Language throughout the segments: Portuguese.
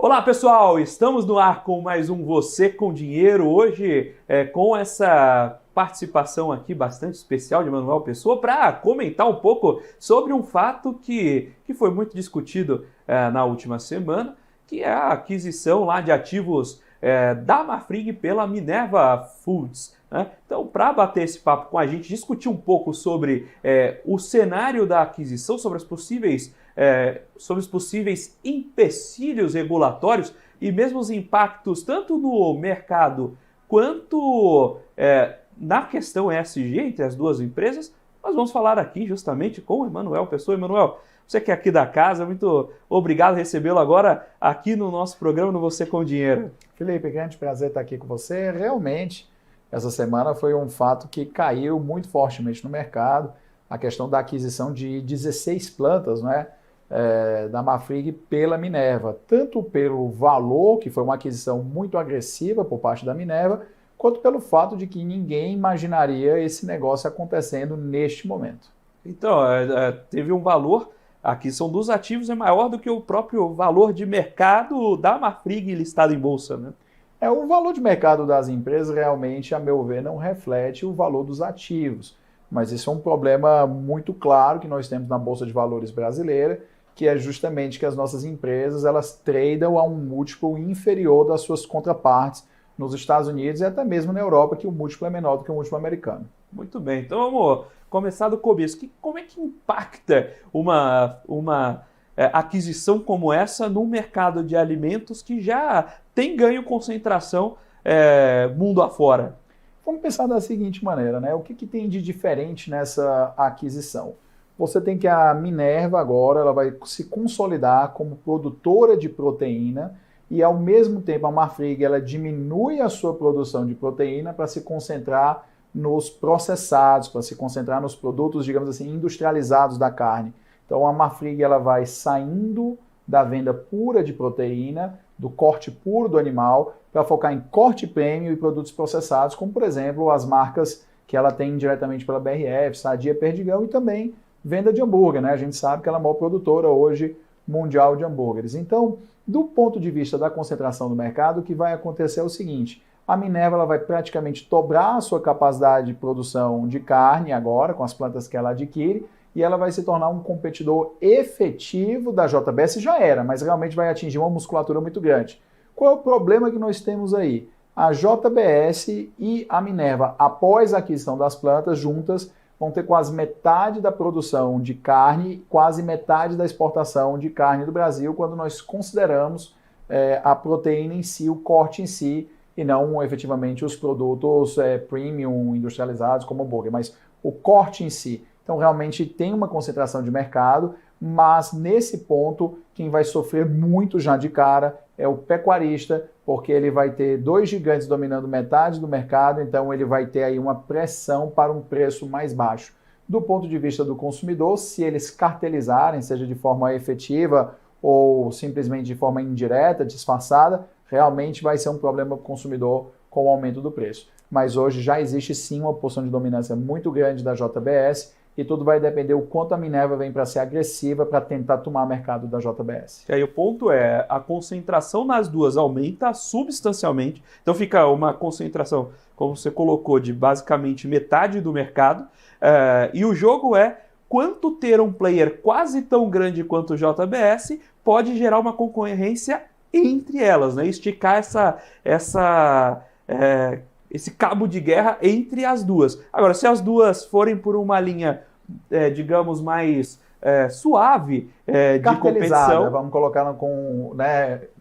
Olá pessoal, estamos no ar com mais um Você com Dinheiro, hoje com essa participação aqui bastante especial de Manuel Pessoa para comentar um pouco sobre um fato que foi muito discutido na última semana, que é a aquisição lá de ativos da Marfrig pela Minerva Foods. Né? Então, para bater esse papo com a gente, discutir um pouco sobre o cenário da aquisição, sobre os possíveis empecilhos regulatórios e mesmo os impactos tanto no mercado quanto na questão ESG entre as duas empresas, nós vamos falar aqui justamente com o Emanuel Pessoa. Emanuel, você que é aqui da casa, muito obrigado por recebê-lo agora aqui no nosso programa no Você com Dinheiro. Felipe, grande prazer estar aqui com você. Realmente, essa semana foi um fato que caiu muito fortemente no mercado, a questão da aquisição de 16 plantas, né, da Marfrig pela Minerva, tanto pelo valor, que foi uma aquisição muito agressiva por parte da Minerva, quanto pelo fato de que ninguém imaginaria esse negócio acontecendo neste momento. Então, teve um valor, a aquisição dos ativos é maior do que o próprio valor de mercado da Marfrig listado em bolsa, né? O valor de mercado das empresas realmente, a meu ver, não reflete o valor dos ativos. Mas isso é um problema muito claro que nós temos na Bolsa de Valores brasileira, que é justamente que as nossas empresas elas tradam a um múltiplo inferior das suas contrapartes nos Estados Unidos e até mesmo na Europa, que o múltiplo é menor do que o múltiplo americano. Muito bem, então vamos começar do começo. Como é que impacta uma aquisição como essa no mercado de alimentos que já tem ganho concentração mundo afora? Vamos pensar da seguinte maneira, né? O que tem de diferente nessa aquisição? Você tem que a Minerva agora ela vai se consolidar como produtora de proteína e ao mesmo tempo a Marfrig ela diminui a sua produção de proteína para se concentrar nos processados, para se concentrar nos produtos, digamos assim, industrializados da carne. Então a Marfrig ela vai saindo da venda pura de proteína, do corte puro do animal, para focar em corte prêmio e produtos processados, como por exemplo as marcas que ela tem diretamente pela BRF, Sadia, Perdigão e também venda de hambúrguer, né? A gente sabe que ela é a maior produtora hoje mundial de hambúrgueres. Então, do ponto de vista da concentração do mercado, o que vai acontecer é o seguinte: a Minerva ela vai praticamente dobrar a sua capacidade de produção de carne agora, com as plantas que ela adquire, e ela vai se tornar um competidor efetivo da JBS, já era, mas realmente vai atingir uma musculatura muito grande. Qual é o problema que nós temos aí? A JBS e a Minerva, após a aquisição das plantas juntas, vão ter quase metade da produção de carne, quase metade da exportação de carne do Brasil, quando nós consideramos a proteína em si, o corte em si, e não efetivamente os produtos premium industrializados como hambúrguer, mas o corte em si. Então realmente tem uma concentração de mercado, mas nesse ponto quem vai sofrer muito já de cara é o pecuarista, porque ele vai ter dois gigantes dominando metade do mercado, então ele vai ter aí uma pressão para um preço mais baixo. Do ponto de vista do consumidor, se eles cartelizarem, seja de forma efetiva ou simplesmente de forma indireta, disfarçada, realmente vai ser um problema para o consumidor com o aumento do preço. Mas hoje já existe sim uma posição de dominância muito grande da JBS, e tudo vai depender o quanto a Minerva vem para ser agressiva para tentar tomar o mercado da JBS. E aí o ponto é, a concentração nas duas aumenta substancialmente, então fica uma concentração, como você colocou, de basicamente metade do mercado, e o jogo é quanto ter um player quase tão grande quanto o JBS pode gerar uma concorrência entre elas, né? Esticar esse cabo de guerra entre as duas. Agora, se as duas forem por uma linha, digamos, mais suave de competição... Vamos colocar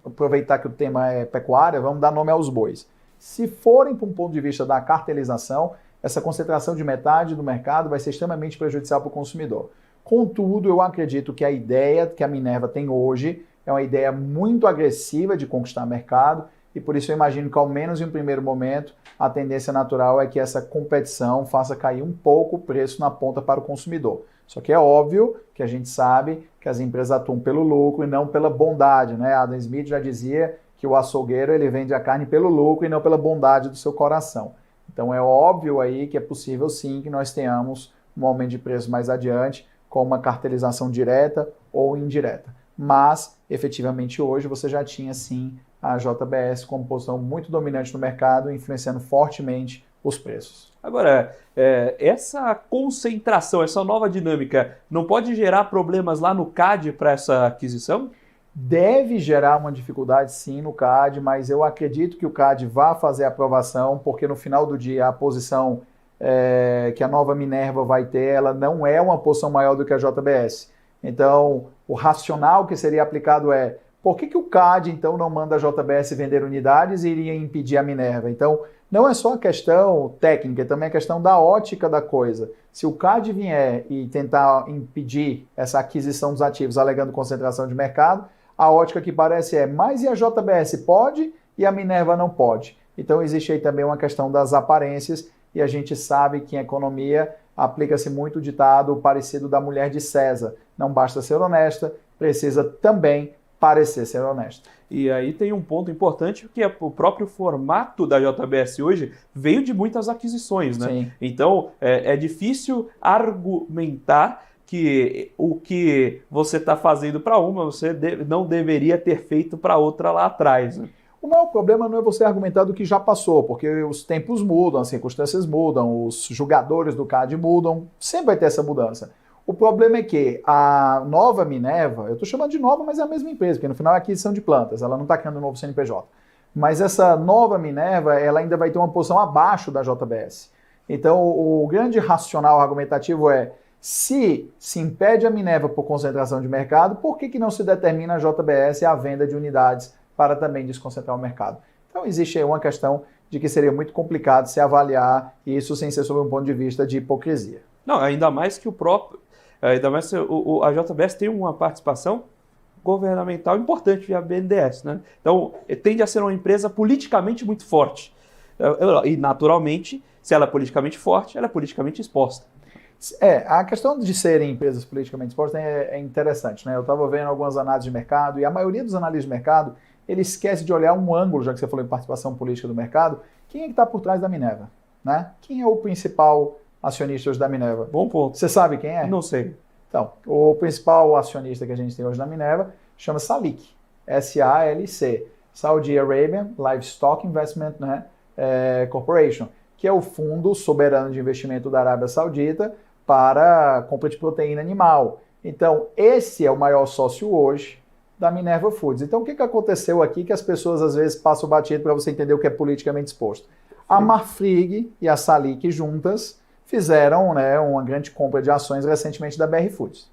aproveitar que o tema é pecuária, vamos dar nome aos bois. Se forem para um ponto de vista da cartelização, essa concentração de metade do mercado vai ser extremamente prejudicial para o consumidor. Contudo, eu acredito que a ideia que a Minerva tem hoje é uma ideia muito agressiva de conquistar mercado, e por isso eu imagino que, ao menos em um primeiro momento, a tendência natural é que essa competição faça cair um pouco o preço na ponta para o consumidor. Só que é óbvio que a gente sabe que as empresas atuam pelo lucro e não pela bondade, né? Adam Smith já dizia que o açougueiro ele vende a carne pelo lucro e não pela bondade do seu coração. Então é óbvio aí que é possível sim que nós tenhamos um aumento de preço mais adiante com uma cartelização direta ou indireta. mas efetivamente hoje você já tinha sim a JBS como posição muito dominante no mercado, influenciando fortemente os preços. Agora, essa concentração, essa nova dinâmica, não pode gerar problemas lá no CAD para essa aquisição? Deve gerar uma dificuldade sim no CAD, mas eu acredito que o CAD vá fazer a aprovação, porque no final do dia a posição que a nova Minerva vai ter, ela não é uma posição maior do que a JBS. Então, o racional que seria aplicado é, por que o CAD então não manda a JBS vender unidades e iria impedir a Minerva? Então, não é só a questão técnica, é também a questão da ótica da coisa. Se o CAD vier e tentar impedir essa aquisição dos ativos alegando concentração de mercado, a ótica que parece mas e a JBS pode e a Minerva não pode? Então existe aí também uma questão das aparências e a gente sabe que em economia aplica-se muito o ditado parecido da mulher de César. Não basta ser honesta, precisa também parecer ser honesta. E aí tem um ponto importante que o próprio formato da JBS hoje veio de muitas aquisições, né? Sim. Então é difícil argumentar que o que você está fazendo para uma, você não deveria ter feito para outra lá atrás, né? O maior problema não é você argumentar do que já passou, porque os tempos mudam, as circunstâncias mudam, os jogadores do CAD mudam, sempre vai ter essa mudança. O problema é que a nova Minerva, eu estou chamando de nova, mas é a mesma empresa, porque no final é aquisição de plantas, ela não está criando um novo CNPJ. Mas essa nova Minerva, ela ainda vai ter uma posição abaixo da JBS. Então, o grande racional argumentativo é, se impede a Minerva por concentração de mercado, por que não se determina a JBS a venda de unidades para também desconcentrar o mercado? Então, existe aí uma questão de que seria muito complicado se avaliar isso sem ser sob um ponto de vista de hipocrisia. Não, ainda mais que a JBS tem uma participação governamental importante via BNDES, né? Então, tende a ser uma empresa politicamente muito forte. E, naturalmente, se ela é politicamente forte, ela é politicamente exposta. A questão de serem empresas politicamente expostas é interessante, né? Eu estava vendo algumas análises de mercado e a maioria dos analistas de mercado, ele esquece de olhar um ângulo, já que você falou em participação política do mercado, quem é que está por trás da Minerva, né? Quem é o principal acionista hoje da Minerva? Bom ponto. Você sabe quem é? Não sei. Então, o principal acionista que a gente tem hoje na Minerva chama SALIC, S-A-L-C, Saudi Arabian Livestock Investment, né, Corporation, que é o fundo soberano de investimento da Arábia Saudita para compra de proteína animal. Então, esse é o maior sócio hoje da Minerva Foods. Então, o que aconteceu aqui que as pessoas às vezes passam batido para você entender o que é politicamente exposto? A Marfrig e a SALIC juntas fizeram, né, uma grande compra de ações recentemente da BR Foods.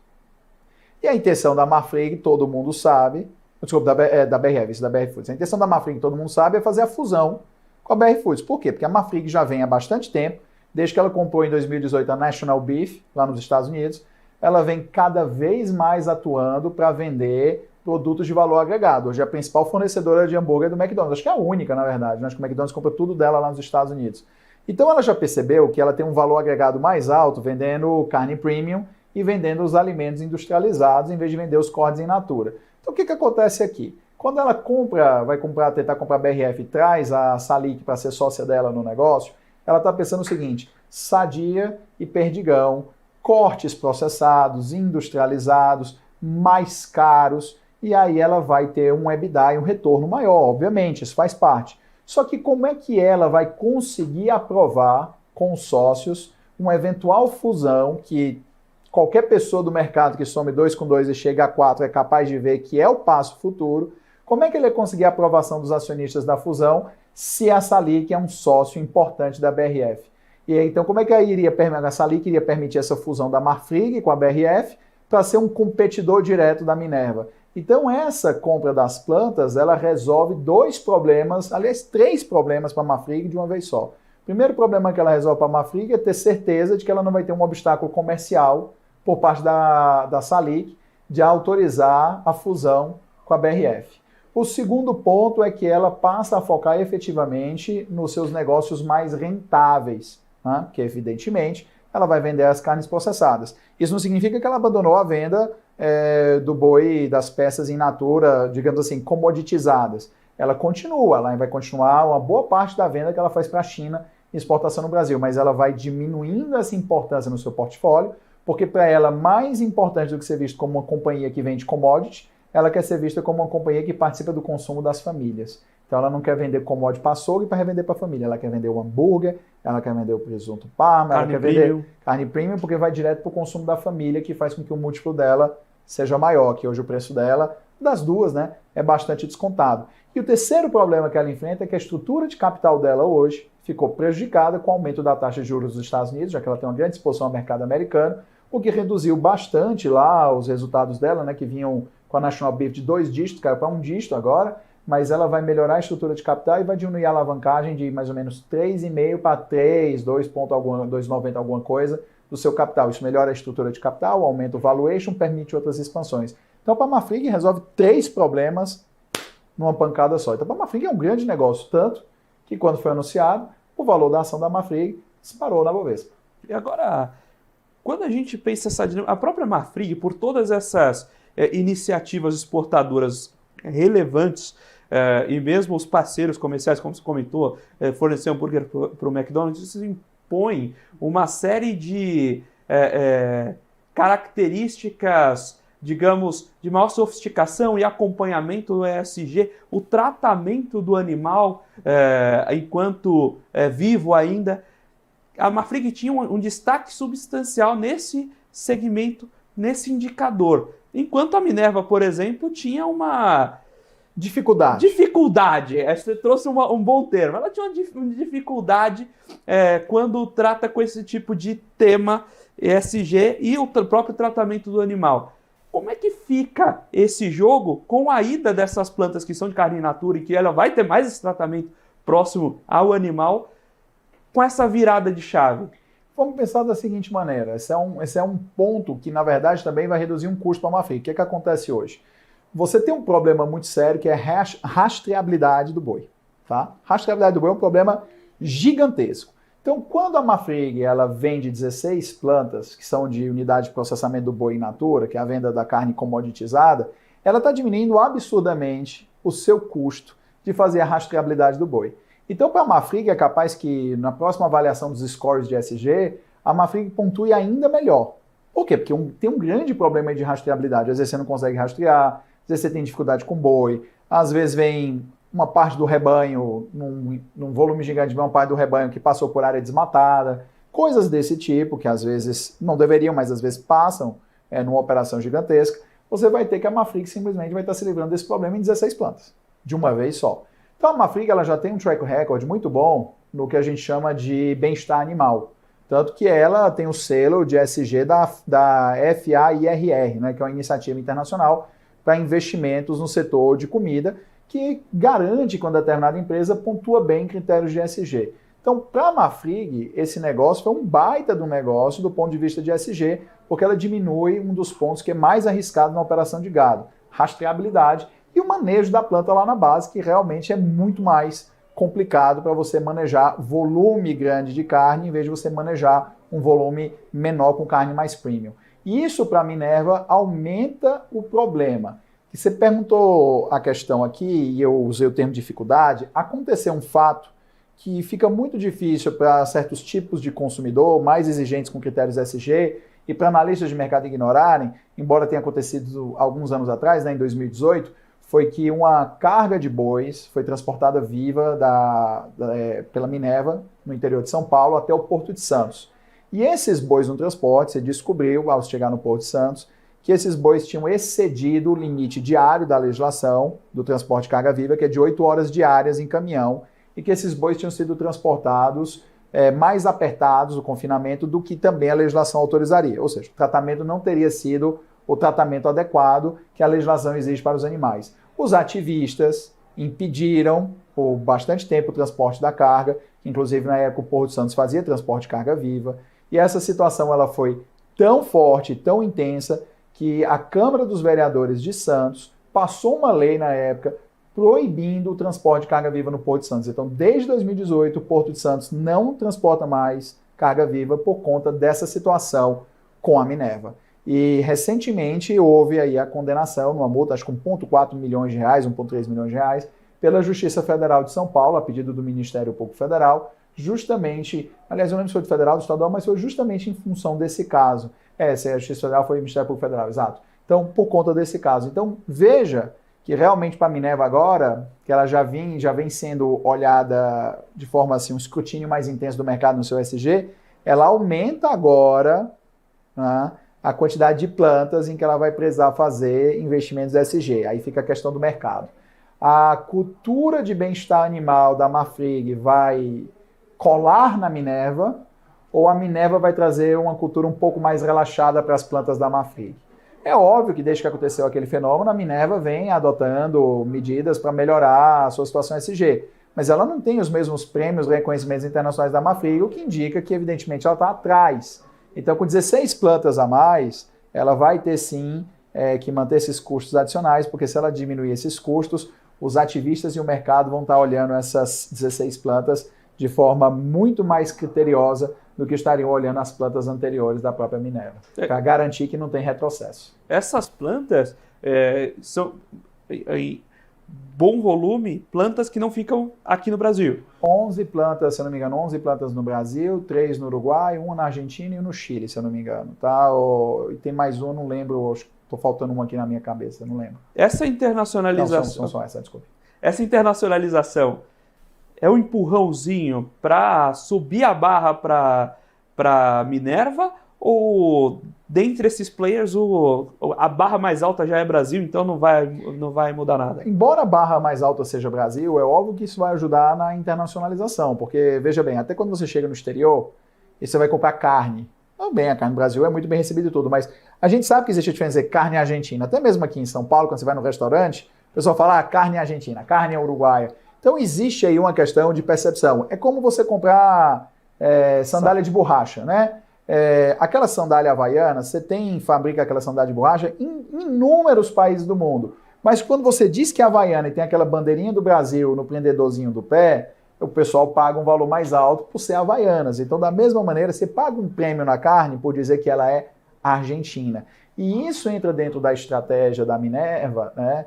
E a intenção da Marfrig, todo mundo sabe, desculpa, da BRF, da BR Foods. A intenção da Marfrig, todo mundo sabe, é fazer a fusão com a BR Foods. Por quê? Porque a Marfrig já vem há bastante tempo, desde que ela comprou em 2018 a National Beef, lá nos Estados Unidos, ela vem cada vez mais atuando para vender produtos de valor agregado. Hoje é a principal fornecedora de hambúrguer do McDonald's. Acho que é a única, na verdade. Acho que o McDonald's compra tudo dela lá nos Estados Unidos. Então ela já percebeu que ela tem um valor agregado mais alto vendendo carne premium e vendendo os alimentos industrializados em vez de vender os cortes in natura. Então o que acontece aqui? Quando ela tentar comprar a BRF e traz a SALIC para ser sócia dela no negócio, ela está pensando o seguinte: Sadia e Perdigão, cortes processados, industrializados, mais caros, e aí ela vai ter um EBITDA e um retorno maior, obviamente, isso faz parte. Só que como é que ela vai conseguir aprovar com os sócios uma eventual fusão que qualquer pessoa do mercado que some 2 com 2 e chega a 4 é capaz de ver que é o passo futuro? Como é que ele vai conseguir a aprovação dos acionistas da fusão se a SALIC é um sócio importante da BRF? E aí, então, como é que a SALIC iria permitir essa fusão da Marfrig com a BRF para ser um competidor direto da Minerva? Então, essa compra das plantas, ela resolve 2 problemas, aliás, 3 problemas para a Marfrig de uma vez só. O primeiro problema que ela resolve para a Marfrig é ter certeza de que ela não vai ter um obstáculo comercial por parte da SALIC de autorizar a fusão com a BRF. O segundo ponto é que ela passa a focar efetivamente nos seus negócios mais rentáveis, né? Que evidentemente ela vai vender as carnes processadas. Isso não significa que ela abandonou a venda do boi, das peças in natura, digamos assim, comoditizadas. Ela continua, ela vai continuar uma boa parte da venda que ela faz para a China e exportação no Brasil, mas ela vai diminuindo essa importância no seu portfólio, porque para ela, mais importante do que ser visto como uma companhia que vende commodity, ela quer ser vista como uma companhia que participa do consumo das famílias. Então ela não quer vender commodity para açougue para revender para a família. Ela quer vender o hambúrguer, ela quer vender o presunto Parma, ela quer vender carne premium porque vai direto para o consumo da família, que faz com que o múltiplo dela seja maior, que hoje o preço dela, das duas, né, é bastante descontado. E o terceiro problema que ela enfrenta é que a estrutura de capital dela hoje ficou prejudicada com o aumento da taxa de juros dos Estados Unidos, já que ela tem uma grande exposição ao mercado americano, o que reduziu bastante lá os resultados dela, né, que vinham com a National Beef de 2 dígitos, caiu para 1 dígito agora, mas ela vai melhorar a estrutura de capital e vai diminuir a alavancagem de mais ou menos 3,5 para 3, 2,90 alguma coisa do seu capital. Isso melhora a estrutura de capital, aumenta o valuation, permite outras expansões. Então, para a Marfrig resolve 3 problemas numa pancada só. Então, para a Marfrig é um grande negócio, tanto que quando foi anunciado, o valor da ação da Marfrig disparou na Bovespa. E agora, quando a gente pensa a própria Marfrig, por todas essas iniciativas exportadoras relevantes, e mesmo os parceiros comerciais, como você comentou, fornecer hambúrguer para o McDonald's, isso impõe uma série de características, digamos, de maior sofisticação e acompanhamento do ESG, o tratamento do animal enquanto vivo ainda. A Marfrig tinha um destaque substancial nesse segmento, nesse indicador. Enquanto a Minerva, por exemplo, tinha uma dificuldade. Você trouxe um bom termo. Ela tinha uma dificuldade quando trata com esse tipo de tema ESG e o próprio tratamento do animal. Como é que fica esse jogo com a ida dessas plantas que são de carne in natura e que ela vai ter mais esse tratamento próximo ao animal, com essa virada de chave? Vamos pensar da seguinte maneira, esse é um ponto que, na verdade, também vai reduzir um custo para a Marfrig. O que acontece hoje? Você tem um problema muito sério que é a rastreabilidade do boi. Tá? Rastreabilidade do boi é um problema gigantesco. Então, quando a Marfrig ela vende 16 plantas, que são de unidade de processamento do boi in natura, que é a venda da carne commoditizada, ela está diminuindo absurdamente o seu custo de fazer a rastreabilidade do boi. Então, para a Marfrig, é capaz que na próxima avaliação dos scores de ESG, a Marfrig pontue ainda melhor. Por quê? Porque tem um grande problema de rastreabilidade. Às vezes você não consegue rastrear, às vezes você tem dificuldade com boi, às vezes vem uma parte do rebanho, num volume gigante, vem uma parte do rebanho que passou por área desmatada, coisas desse tipo, que às vezes não deveriam, mas às vezes passam numa operação gigantesca. Você vai ter que a Marfrig simplesmente vai estar se livrando desse problema em 16 plantas, de uma vez só. Então a Marfrig ela já tem um track record muito bom no que a gente chama de bem-estar animal. Tanto que ela tem o selo de ESG da FAIRR, né, que é uma iniciativa internacional para investimentos no setor de comida, que garante quando a determinada empresa pontua bem critérios de ESG. Então, para a Marfrig, esse negócio foi um baita de um negócio do ponto de vista de ESG, porque ela diminui um dos pontos que é mais arriscado na operação de gado, rastreabilidade, e o manejo da planta lá na base, que realmente é muito mais complicado para você manejar volume grande de carne, em vez de você manejar um volume menor com carne mais premium. E isso, para a Minerva, aumenta o problema. E você perguntou a questão aqui, e eu usei o termo dificuldade, aconteceu um fato que fica muito difícil para certos tipos de consumidor, mais exigentes com critérios ESG, e para analistas de mercado ignorarem, embora tenha acontecido alguns anos atrás, né, em 2018, foi que uma carga de bois foi transportada viva pela Minerva, no interior de São Paulo, até o Porto de Santos. E esses bois no transporte, você descobriu, ao chegar no Porto de Santos, que esses bois tinham excedido o limite diário da legislação do transporte de carga viva, que é de 8 horas diárias em caminhão, e que esses bois tinham sido transportados mais apertados, o confinamento, do que também a legislação autorizaria. Ou seja, o tratamento não teria sido o tratamento adequado que a legislação exige para os animais. Os ativistas impediram por bastante tempo o transporte da carga, inclusive na época o Porto de Santos fazia transporte de carga viva, e essa situação ela foi tão forte, tão intensa, que a Câmara dos Vereadores de Santos passou uma lei na época proibindo o transporte de carga viva no Porto de Santos. Então, desde 2018, o Porto de Santos não transporta mais carga viva por conta dessa situação com a Minerva. E recentemente houve aí a condenação numa multa, acho que 1,4 milhões de reais, 1,3 milhões de reais, pela Justiça Federal de São Paulo, a pedido do Ministério Público Federal, justamente, aliás, eu não lembro se foi do Federal ou do Estadual, mas foi justamente em função desse caso. Se a Justiça Federal foi o Ministério Público Federal, exato. Então, por conta desse caso. Então, veja que realmente para a Minerva agora, que ela já vem sendo olhada de forma assim, um escrutínio mais intenso do mercado no seu ESG, ela aumenta agora, né, a quantidade de plantas em que ela vai precisar fazer investimentos ESG. Aí fica a questão do mercado. A cultura de bem-estar animal da Marfrig vai colar na Minerva, ou a Minerva vai trazer uma cultura um pouco mais relaxada para as plantas da Marfrig? É óbvio que desde que aconteceu aquele fenômeno, a Minerva vem adotando medidas para melhorar a sua situação ESG. Mas ela não tem os mesmos prêmios e reconhecimentos internacionais da Marfrig, o que indica que, evidentemente, ela está atrás. Então, com 16 plantas a mais, ela vai ter sim que manter esses custos adicionais, porque se ela diminuir esses custos, os ativistas e o mercado vão estar olhando essas 16 plantas de forma muito mais criteriosa do que estariam olhando as plantas anteriores da própria Minerva, para garantir que não tem retrocesso. Essas plantas são, em bom volume, plantas que não ficam aqui no Brasil. 11 plantas, se eu não me engano, 11 plantas no Brasil, 3 no Uruguai, 1 na Argentina e 1 no Chile, se eu não me engano. Tá? E tem mais um, não lembro, estou faltando um aqui na minha cabeça, não lembro. Essa internacionalização... Não, são essa, desculpe. Essa internacionalização é um empurrãozinho para subir a barra para Minerva, ou dentre esses players a barra mais alta já é Brasil, então não vai mudar nada? Embora a barra mais alta seja Brasil, é óbvio que isso vai ajudar na internacionalização, porque, veja bem, até quando você chega no exterior e você vai comprar carne, também a carne do Brasil é muito bem recebida e tudo, mas a gente sabe que existe a diferença entre carne argentina, até mesmo aqui em São Paulo, quando você vai no restaurante, o pessoal fala carne argentina, carne uruguaia. Então existe aí uma questão de percepção. É como você comprar sandália de borracha, né? Aquela sandália havaiana, você fabrica aquela sandália de borracha em inúmeros países do mundo. Mas quando você diz que é havaiana e tem aquela bandeirinha do Brasil no prendedorzinho do pé, o pessoal paga um valor mais alto por ser havaianas. Então, da mesma maneira, você paga um prêmio na carne por dizer que ela é argentina. E isso entra dentro da estratégia da Minerva, né?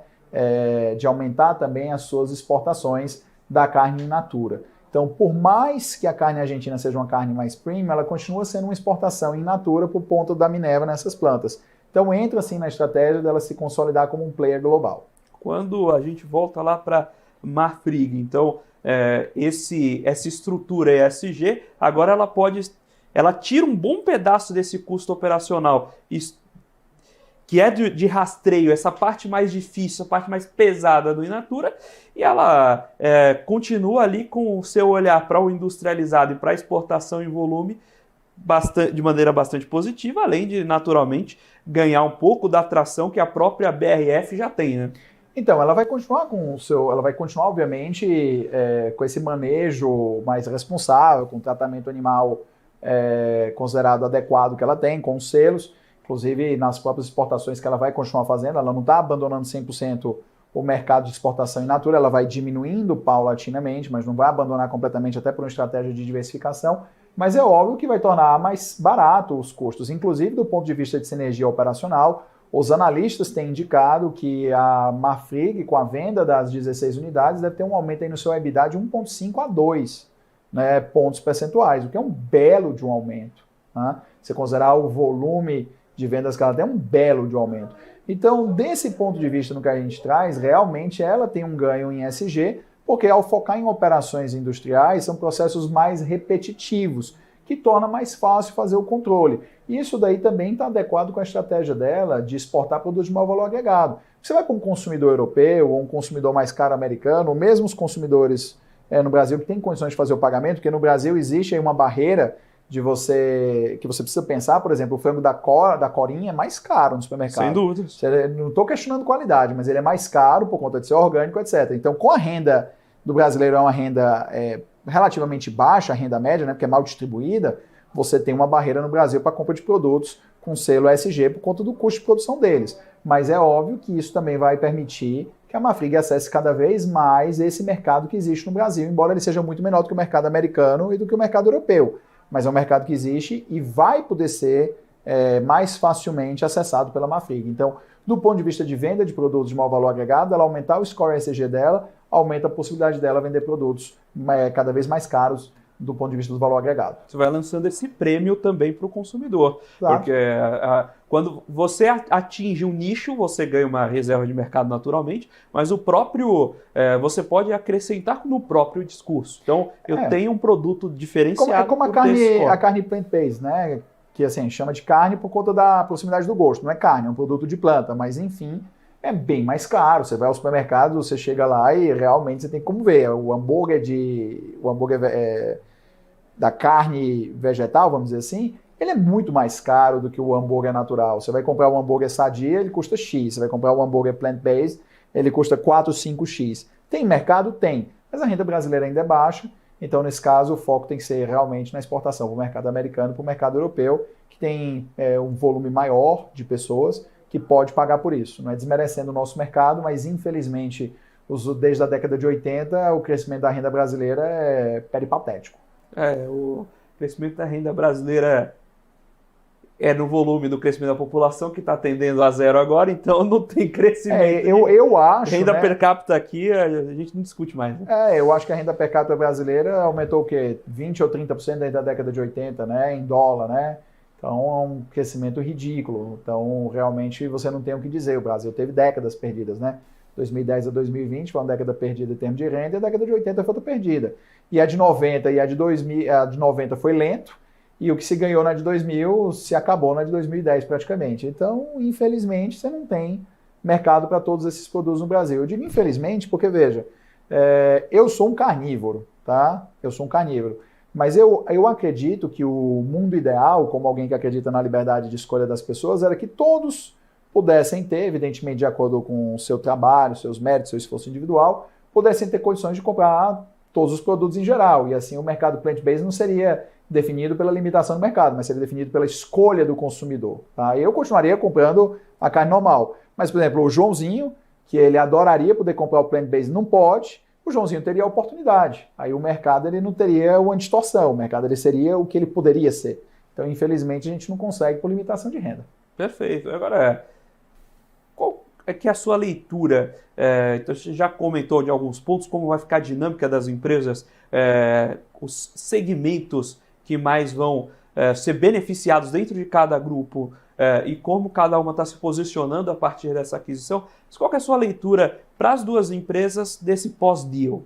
De aumentar também as suas exportações da carne in natura. Então, por mais que a carne argentina seja uma carne mais premium, ela continua sendo uma exportação in natura por conta da Minerva nessas plantas. Então, entra assim na estratégia dela se consolidar como um player global. Quando a gente volta lá para Marfrig, então, essa estrutura ESG, agora ela tira um bom pedaço desse custo operacional, que é de rastreio, essa parte mais difícil, a parte mais pesada do in natura, e ela continua ali com o seu olhar para o industrializado e para a exportação em volume de maneira bastante positiva, além de, naturalmente, ganhar um pouco da atração que a própria BRF já tem, né? Então, ela vai continuar obviamente, com esse manejo mais responsável, com o tratamento animal considerado adequado que ela tem, com os selos. Inclusive, nas próprias exportações que ela vai continuar fazendo, ela não está abandonando 100% o mercado de exportação in natura, ela vai diminuindo paulatinamente, mas não vai abandonar completamente, até por uma estratégia de diversificação. Mas é óbvio que vai tornar mais barato os custos, inclusive do ponto de vista de sinergia operacional. Os analistas têm indicado que a Marfrig, com a venda das 16 unidades, deve ter um aumento aí no seu EBITDA de 1,5 a 2, né, pontos percentuais, o que é um belo de um aumento. Né? Se considerar o volume de vendas que ela tem, é um belo de um aumento. Então, desse ponto de vista no que a gente traz, realmente ela tem um ganho em ESG, porque ao focar em operações industriais, são processos mais repetitivos, que torna mais fácil fazer o controle. E isso daí também está adequado com a estratégia dela de exportar produtos de maior valor agregado. Você vai para um consumidor europeu ou um consumidor mais caro americano, ou mesmo os consumidores no Brasil que têm condições de fazer o pagamento, porque no Brasil existe aí uma barreira que você precisa pensar, por exemplo, o frango da Corinha é mais caro no supermercado. Sem dúvida. Não estou questionando qualidade, mas ele é mais caro por conta de ser orgânico, etc. Então, com a renda do brasileiro, é uma renda relativamente baixa, a renda média, né, porque é mal distribuída, você tem uma barreira no Brasil para a compra de produtos com selo ESG por conta do custo de produção deles. Mas é óbvio que isso também vai permitir que a Marfrig acesse cada vez mais esse mercado que existe no Brasil, embora ele seja muito menor do que o mercado americano e do que o mercado europeu. Mas é um mercado que existe e vai poder ser mais facilmente acessado pela Marfrig. Então, do ponto de vista de venda de produtos de maior valor agregado, ela aumentar o score ESG dela, aumenta a possibilidade dela vender produtos cada vez mais caros do ponto de vista do valor agregado. Você vai lançando esse prêmio também para o consumidor. Claro. Porque quando você atinge um nicho, você ganha uma reserva de mercado naturalmente, mas o próprio você pode acrescentar no próprio discurso. Então, eu tenho um produto diferenciado. É como a carne plant-based, né? Que assim, chama de carne por conta da proximidade do gosto. Não é carne, é um produto de planta, mas enfim, é bem mais caro. Você vai ao supermercado, você chega lá e realmente você tem como ver. O hambúrguer da carne vegetal, vamos dizer assim, ele é muito mais caro do que o hambúrguer natural. Você vai comprar um hambúrguer sadia, ele custa X. Você vai comprar um hambúrguer plant-based, ele custa 4, 5X. Tem mercado? Tem. Mas a renda brasileira ainda é baixa. Então, nesse caso, o foco tem que ser realmente na exportação para o mercado americano e para o mercado europeu, que tem um volume maior de pessoas que pode pagar por isso. Não é desmerecendo o nosso mercado, mas infelizmente, desde a década de 80, o crescimento da renda brasileira é peripatético. O crescimento da renda brasileira é no volume do crescimento da população, que está tendendo a zero agora, então não tem crescimento. Eu acho, renda per capita aqui, a gente não discute mais. Né? Eu acho que a renda per capita brasileira aumentou o quê? 20 ou 30% desde a década de 80, né? Em dólar, né? Então é um crescimento ridículo. Então, realmente, você não tem o que dizer. O Brasil teve décadas perdidas, né? 2010 a 2020 foi uma década perdida em termos de renda, e a década de 80 foi outra perdida. E a de 90 e a de 2000, a de 90 foi lento, e o que se ganhou na de 2000 se acabou na de 2010 praticamente. Então, infelizmente, você não tem mercado para todos esses produtos no Brasil. Eu digo infelizmente porque, veja, eu sou um carnívoro, tá? Eu sou um carnívoro. Mas eu acredito que o mundo ideal, como alguém que acredita na liberdade de escolha das pessoas, era que todos pudessem ter, evidentemente de acordo com o seu trabalho, seus méritos, seu esforço individual, pudessem ter condições de comprar todos os produtos em geral. E assim o mercado plant-based não seria definido pela limitação do mercado, mas seria definido pela escolha do consumidor. Tá? Eu continuaria comprando a carne normal. Mas, por exemplo, o Joãozinho, que ele adoraria poder comprar o plant-based, não pode, o Joãozinho teria a oportunidade. Aí o mercado ele não teria uma distorção, o mercado ele seria o que ele poderia ser. Então, infelizmente, a gente não consegue por limitação de renda. Perfeito. Agora, qual é que é a sua leitura? Então, você já comentou de alguns pontos, como vai ficar a dinâmica das empresas, os segmentos que mais vão ser beneficiados dentro de cada grupo e como cada uma está se posicionando a partir dessa aquisição. Mas qual que é a sua leitura para as duas empresas desse pós-deal?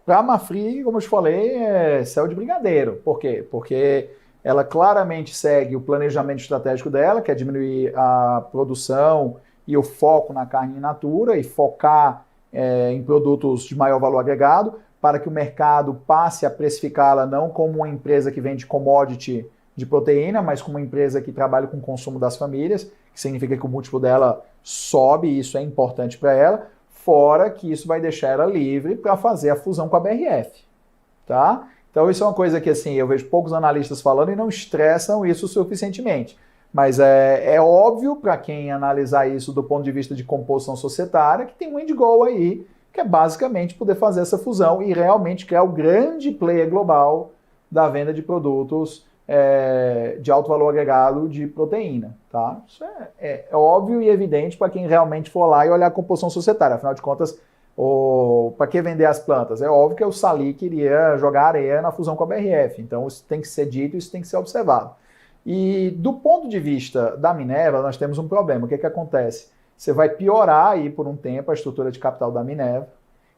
Para a Mafri, como eu te falei, é céu de brigadeiro. Por quê? Porque ela claramente segue o planejamento estratégico dela, que é diminuir a produção e o foco na carne in natura e focar em produtos de maior valor agregado, para que o mercado passe a precificá-la não como uma empresa que vende commodity de proteína, mas como uma empresa que trabalha com o consumo das famílias, que significa que o múltiplo dela sobe, e isso é importante para ela, fora que isso vai deixar ela livre para fazer a fusão com a BRF. Tá? Então isso é uma coisa que assim, eu vejo poucos analistas falando e não estressam isso suficientemente. Mas é óbvio para quem analisar isso do ponto de vista de composição societária que tem um end goal aí, que é basicamente poder fazer essa fusão e realmente criar o grande player global da venda de produtos de alto valor agregado de proteína. Tá? Isso é óbvio e evidente para quem realmente for lá e olhar a composição societária. Afinal de contas, para que vender as plantas? É óbvio que o Salic iria jogar areia na fusão com a BRF. Então isso tem que ser dito, isso tem que ser observado. E do ponto de vista da Minerva, nós temos um problema. O que acontece? Você vai piorar aí por um tempo a estrutura de capital da Minerva.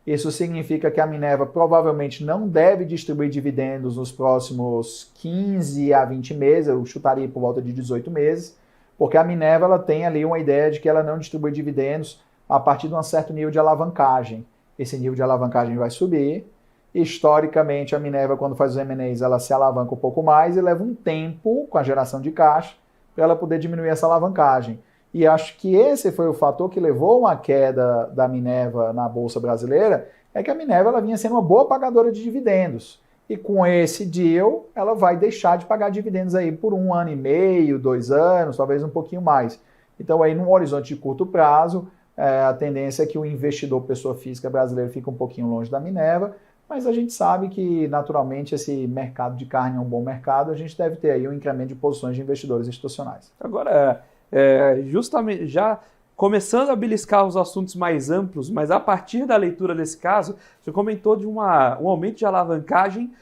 Isso significa que a Minerva provavelmente não deve distribuir dividendos nos próximos 15 a 20 meses, eu chutaria por volta de 18 meses, porque a Minerva ela tem ali uma ideia de que ela não distribui dividendos a partir de um certo nível de alavancagem. Esse nível de alavancagem vai subir. Historicamente, a Minerva, quando faz os M&As, ela se alavanca um pouco mais e leva um tempo com a geração de caixa para ela poder diminuir essa alavancagem. E acho que esse foi o fator que levou uma queda da Minerva na Bolsa Brasileira, é que a Minerva ela vinha sendo uma boa pagadora de dividendos. E com esse deal, ela vai deixar de pagar dividendos aí por 1 ano e meio, 2 anos, talvez um pouquinho mais. Então aí num horizonte de curto prazo, a tendência é que o investidor pessoa física brasileiro fique um pouquinho longe da Minerva, mas a gente sabe que naturalmente esse mercado de carne é um bom mercado, a gente deve ter aí um incremento de posições de investidores institucionais. Agora, justamente já começando a beliscar os assuntos mais amplos, mas a partir da leitura desse caso, você comentou de um aumento de alavancagem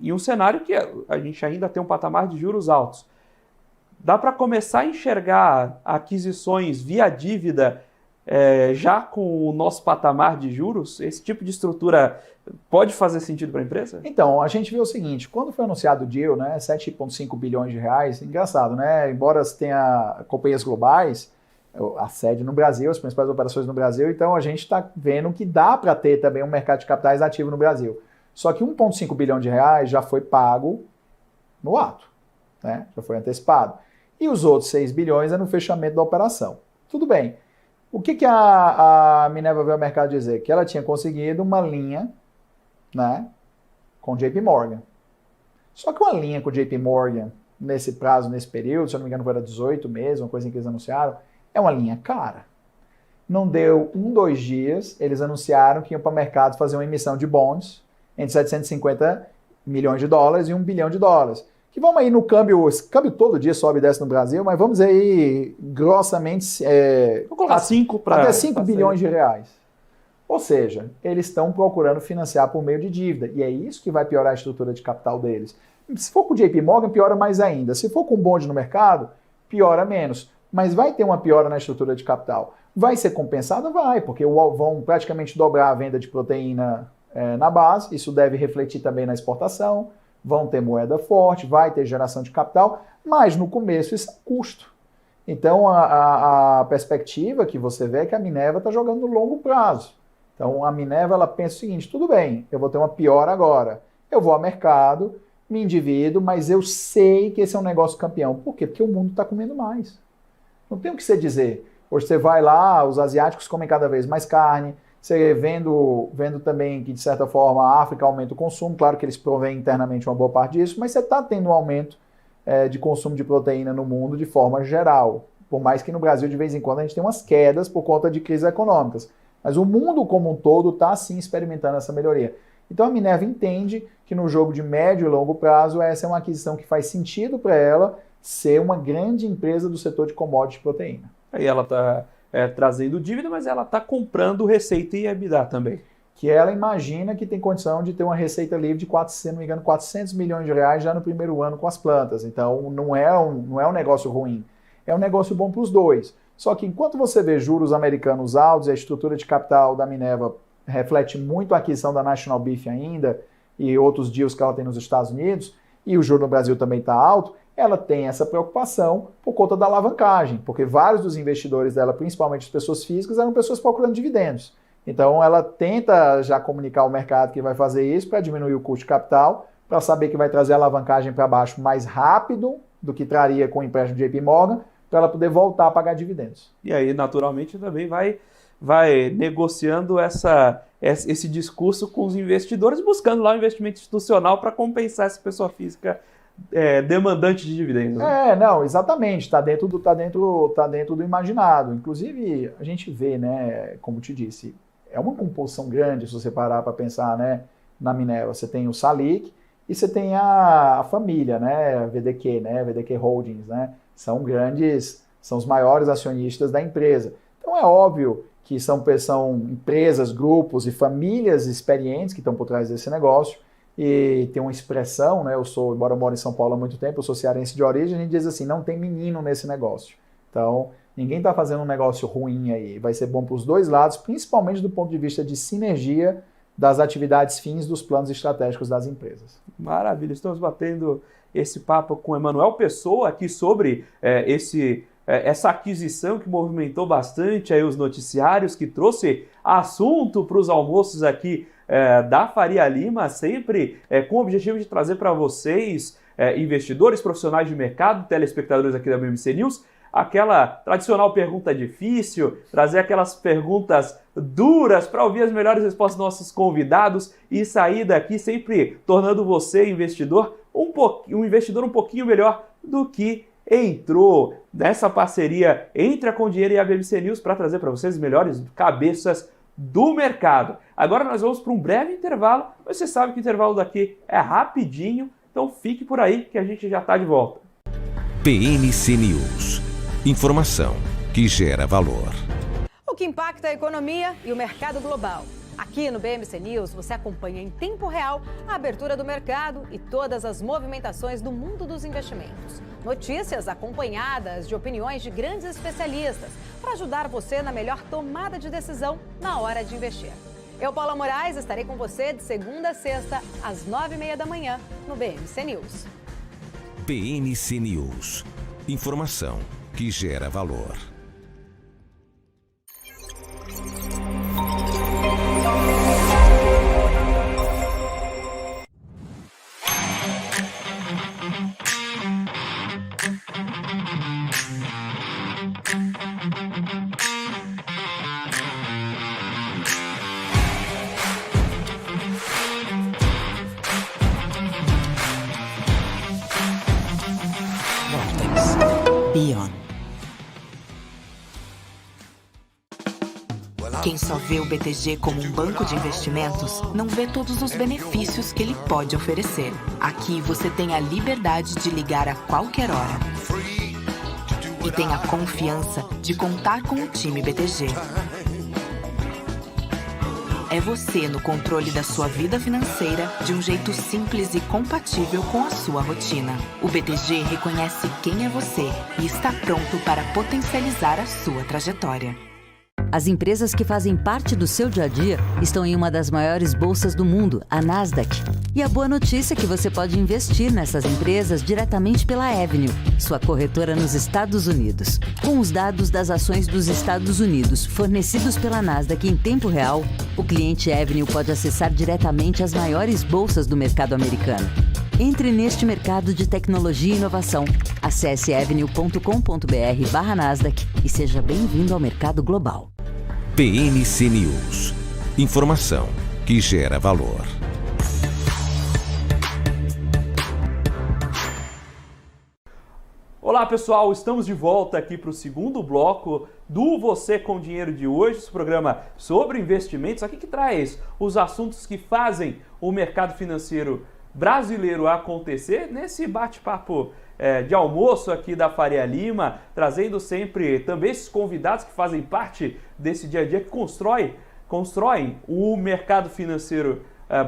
em um cenário que a gente ainda tem um patamar de juros altos. Dá para começar a enxergar aquisições via dívida já com o nosso patamar de juros? Esse tipo de estrutura pode fazer sentido para a empresa? Então, a gente vê o seguinte, quando foi anunciado o deal, né, 7,5 bilhões de reais, engraçado, né? Embora tenha companhias globais, a sede no Brasil, as principais operações no Brasil, então a gente está vendo que dá para ter também um mercado de capitais ativo no Brasil. Só que 1,5 bilhão de reais já foi pago no ato, né? Já foi antecipado. E os outros 6 bilhões é no fechamento da operação. Tudo bem. O que a Minerva veio ao mercado dizer? Que ela tinha conseguido uma linha, né, com o JP Morgan. Só que uma linha com o JP Morgan, nesse prazo, nesse período, se eu não me engano foi 18 meses, uma coisa que eles anunciaram, é uma linha cara. Não deu 2 dias, eles anunciaram que iam para o mercado fazer uma emissão de bonds entre 750 milhões de dólares e $1 bilhão. Que vamos aí no câmbio, esse câmbio todo dia sobe e desce no Brasil, mas vamos dizer aí, grossamente, vou colocar 5 para... Até 5 bilhões de reais. Ou seja, eles estão procurando financiar por meio de dívida, e é isso que vai piorar a estrutura de capital deles. Se for com o JP Morgan, piora mais ainda. Se for com bonde no mercado, piora menos. Mas vai ter uma piora na estrutura de capital. Vai ser compensada? Vai, porque vão praticamente dobrar a venda de proteína na base, isso deve refletir também na exportação, vão ter moeda forte, vai ter geração de capital, mas no começo isso é custo. Então a perspectiva que você vê é que a Minerva está jogando no longo prazo. Então a Minerva ela pensa o seguinte, tudo bem, eu vou ter uma piora agora, eu vou ao mercado, me endivido, mas eu sei que esse é um negócio campeão. Por quê? Porque o mundo está comendo mais. Não tem o que você dizer. Hoje você vai lá, os asiáticos comem cada vez mais carne, você vendo também que, de certa forma, a África aumenta o consumo, claro que eles provêm internamente uma boa parte disso, mas você está tendo um aumento de consumo de proteína no mundo de forma geral. Por mais que no Brasil, de vez em quando, a gente tem umas quedas por conta de crises econômicas. Mas o mundo como um todo está, sim, experimentando essa melhoria. Então a Minerva entende que no jogo de médio e longo prazo, essa é uma aquisição que faz sentido para ela ser uma grande empresa do setor de commodity de proteína. Aí ela está trazendo dívida, mas ela está comprando receita e EBITDA também. Que ela imagina que tem condição de ter uma receita livre de, se não me engano, 400 milhões de reais já no primeiro ano com as plantas. Então não é um negócio ruim, é um negócio bom para os dois. Só que enquanto você vê juros americanos altos e a estrutura de capital da Minerva reflete muito a aquisição da National Beef ainda e outros deals que ela tem nos Estados Unidos, e o juro no Brasil também está alto, ela tem essa preocupação por conta da alavancagem, porque vários dos investidores dela, principalmente as pessoas físicas, eram pessoas procurando dividendos. Então ela tenta já comunicar ao mercado que vai fazer isso para diminuir o custo de capital, para saber que vai trazer a alavancagem para baixo mais rápido do que traria com o empréstimo de JP Morgan, para ela poder voltar a pagar dividendos. E aí, naturalmente, também vai negociando esse discurso com os investidores, buscando lá um investimento institucional para compensar essa pessoa física demandante de dividendos. Né? Não, exatamente, está dentro do imaginado. Inclusive, a gente vê, né, como te disse, é uma composição grande se você parar para pensar, né, na Minerva. Você tem o Salic e você tem a família, né, a VDQ, né, VDQ Holdings, né, são os maiores acionistas da empresa. Então é óbvio que são empresas, grupos e famílias experientes que estão por trás desse negócio. E tem uma expressão, né? Embora eu moro em São Paulo há muito tempo, eu sou cearense de origem, a gente diz assim, não tem menino nesse negócio. Então, ninguém está fazendo um negócio ruim aí. Vai ser bom para os dois lados, principalmente do ponto de vista de sinergia das atividades fins dos planos estratégicos das empresas. Maravilha, estamos batendo esse papo com o Emanuel Pessoa aqui sobre essa aquisição que movimentou bastante aí os noticiários, que trouxe assunto para os almoços aqui da Faria Lima, sempre com o objetivo de trazer para vocês, investidores, profissionais de mercado, telespectadores aqui da BMC News, aquela tradicional pergunta difícil, trazer aquelas perguntas duras para ouvir as melhores respostas dos nossos convidados e sair daqui sempre tornando você, investidor, um investidor um pouquinho melhor do que entrou nessa parceria entre a Condinheiro e a BMC News para trazer para vocês as melhores cabeças do mercado. Agora nós vamos para um breve intervalo, mas você sabe que o intervalo daqui é rapidinho, então fique por aí que a gente já está de volta. BMC News. Informação que gera valor. O que impacta a economia e o mercado global. Aqui no BMC News, você acompanha em tempo real a abertura do mercado e todas as movimentações do mundo dos investimentos. Notícias acompanhadas de opiniões de grandes especialistas para ajudar você na melhor tomada de decisão na hora de investir. Eu, Paula Moraes, estarei com você de segunda a sexta, às 9h30 da manhã, no BMC News. BMC News. Informação que gera valor. Quem só vê o BTG como um banco de investimentos, não vê todos os benefícios que ele pode oferecer. Aqui você tem a liberdade de ligar a qualquer hora. E tem a confiança de contar com o time BTG. É você no controle da sua vida financeira de um jeito simples e compatível com a sua rotina. O BTG reconhece quem é você e está pronto para potencializar a sua trajetória. As empresas que fazem parte do seu dia a dia estão em uma das maiores bolsas do mundo, a Nasdaq. E a boa notícia é que você pode investir nessas empresas diretamente pela Avenue, sua corretora nos Estados Unidos. Com os dados das ações dos Estados Unidos fornecidos pela Nasdaq em tempo real, o cliente Avenue pode acessar diretamente as maiores bolsas do mercado americano. Entre neste mercado de tecnologia e inovação. Acesse avenue.com.br/Nasdaq e seja bem-vindo ao mercado global. BMC News. Informação que gera valor. Olá pessoal, estamos de volta aqui para o segundo bloco do Você com Dinheiro de hoje, esse programa sobre investimentos, aqui que traz os assuntos que fazem o mercado financeiro brasileiro acontecer, nesse bate-papo de almoço aqui da Faria Lima, trazendo sempre também esses convidados que fazem parte desse dia a dia, que constroem o mercado financeiro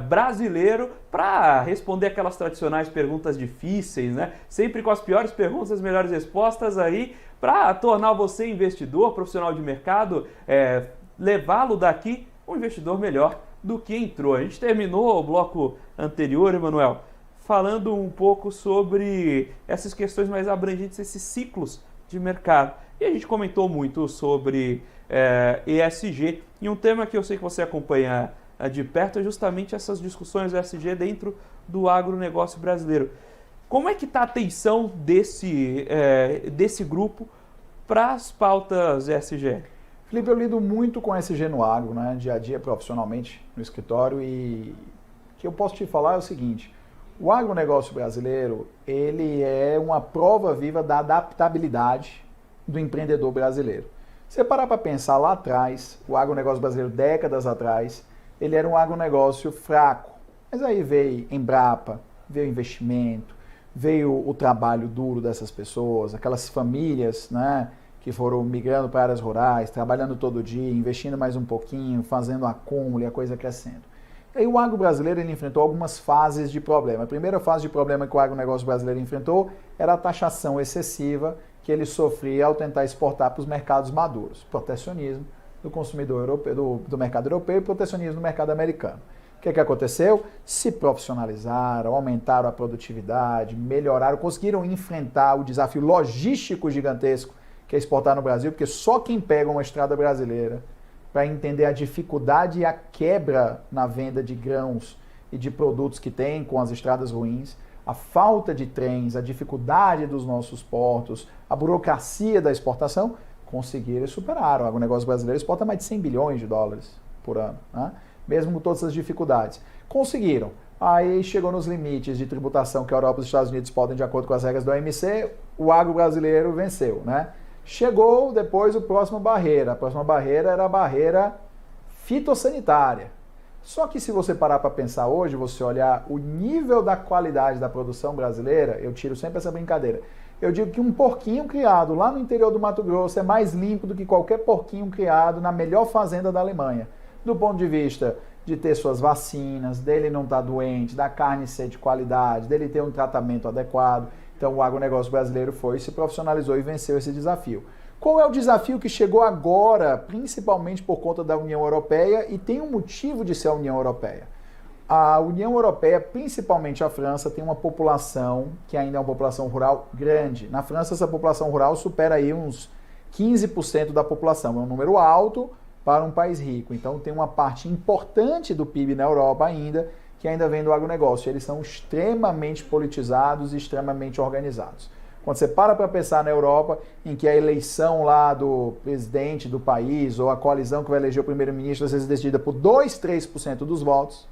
brasileiro para responder aquelas tradicionais perguntas difíceis, né? Sempre com as piores perguntas, as melhores respostas aí, para tornar você investidor, profissional de mercado, levá-lo daqui um investidor melhor do que entrou. A gente terminou o bloco anterior, Emanuel, falando um pouco sobre essas questões mais abrangentes, esses ciclos de mercado. E a gente comentou muito sobre ESG, e um tema que eu sei que você acompanha de perto é justamente essas discussões ESG dentro do agronegócio brasileiro. Como é que está a atenção desse grupo para as pautas ESG? Felipe, eu lido muito com ESG no agro, né, dia a dia profissionalmente no escritório, e o que eu posso te falar é o seguinte: o agronegócio brasileiro, ele é uma prova viva da adaptabilidade do empreendedor brasileiro. Se você parar para pensar lá atrás, o agronegócio brasileiro, décadas atrás, ele era um agronegócio fraco. Mas aí veio Embrapa, veio investimento, veio o trabalho duro dessas pessoas, aquelas famílias, né, que foram migrando para áreas rurais, trabalhando todo dia, investindo mais um pouquinho, fazendo acúmulo e a coisa crescendo. E aí o agro brasileiro ele enfrentou algumas fases de problema. A primeira fase de problema que o agronegócio brasileiro enfrentou era a taxação excessiva que ele sofria ao tentar exportar para os mercados maduros. Protecionismo do consumidor europeu, do mercado europeu, e protecionismo do mercado americano. O que aconteceu? Se profissionalizaram, aumentaram a produtividade, melhoraram, conseguiram enfrentar o desafio logístico gigantesco que é exportar no Brasil, porque só quem pega uma estrada brasileira para entender a dificuldade e a quebra na venda de grãos e de produtos que tem com as estradas ruins, a falta de trens, a dificuldade dos nossos portos, a burocracia da exportação, conseguiram e superaram. O agronegócio brasileiro exporta mais de 100 bilhões de dólares por ano, né? Mesmo com todas essas dificuldades. Conseguiram. Aí chegou nos limites de tributação que a Europa e os Estados Unidos podem de acordo com as regras do OMC, o agro brasileiro venceu, né? Chegou depois a próxima barreira. A próxima barreira era a barreira fitossanitária. Só que se você parar para pensar hoje, você olhar o nível da qualidade da produção brasileira, eu tiro sempre essa brincadeira. Eu digo que um porquinho criado lá no interior do Mato Grosso é mais limpo do que qualquer porquinho criado na melhor fazenda da Alemanha. do ponto de vista de ter suas vacinas, dele não estar doente, da carne ser de qualidade, dele ter um tratamento adequado. Então o agronegócio brasileiro se profissionalizou e venceu esse desafio. Qual é o desafio que chegou agora, principalmente por conta da União Europeia, e tem um motivo de ser a União Europeia? A União Europeia, principalmente a França, tem uma população que ainda é uma população rural grande. Na França, essa população rural supera aí uns 15% da população. É um número alto para um país rico. Então tem uma parte importante do PIB na Europa ainda, que ainda vem do agronegócio. Eles são extremamente politizados e extremamente organizados. Quando você para pensar na Europa, em que a eleição lá do presidente do país, ou a coalizão que vai eleger o primeiro-ministro, às vezes é decidida por 2, 3% dos votos,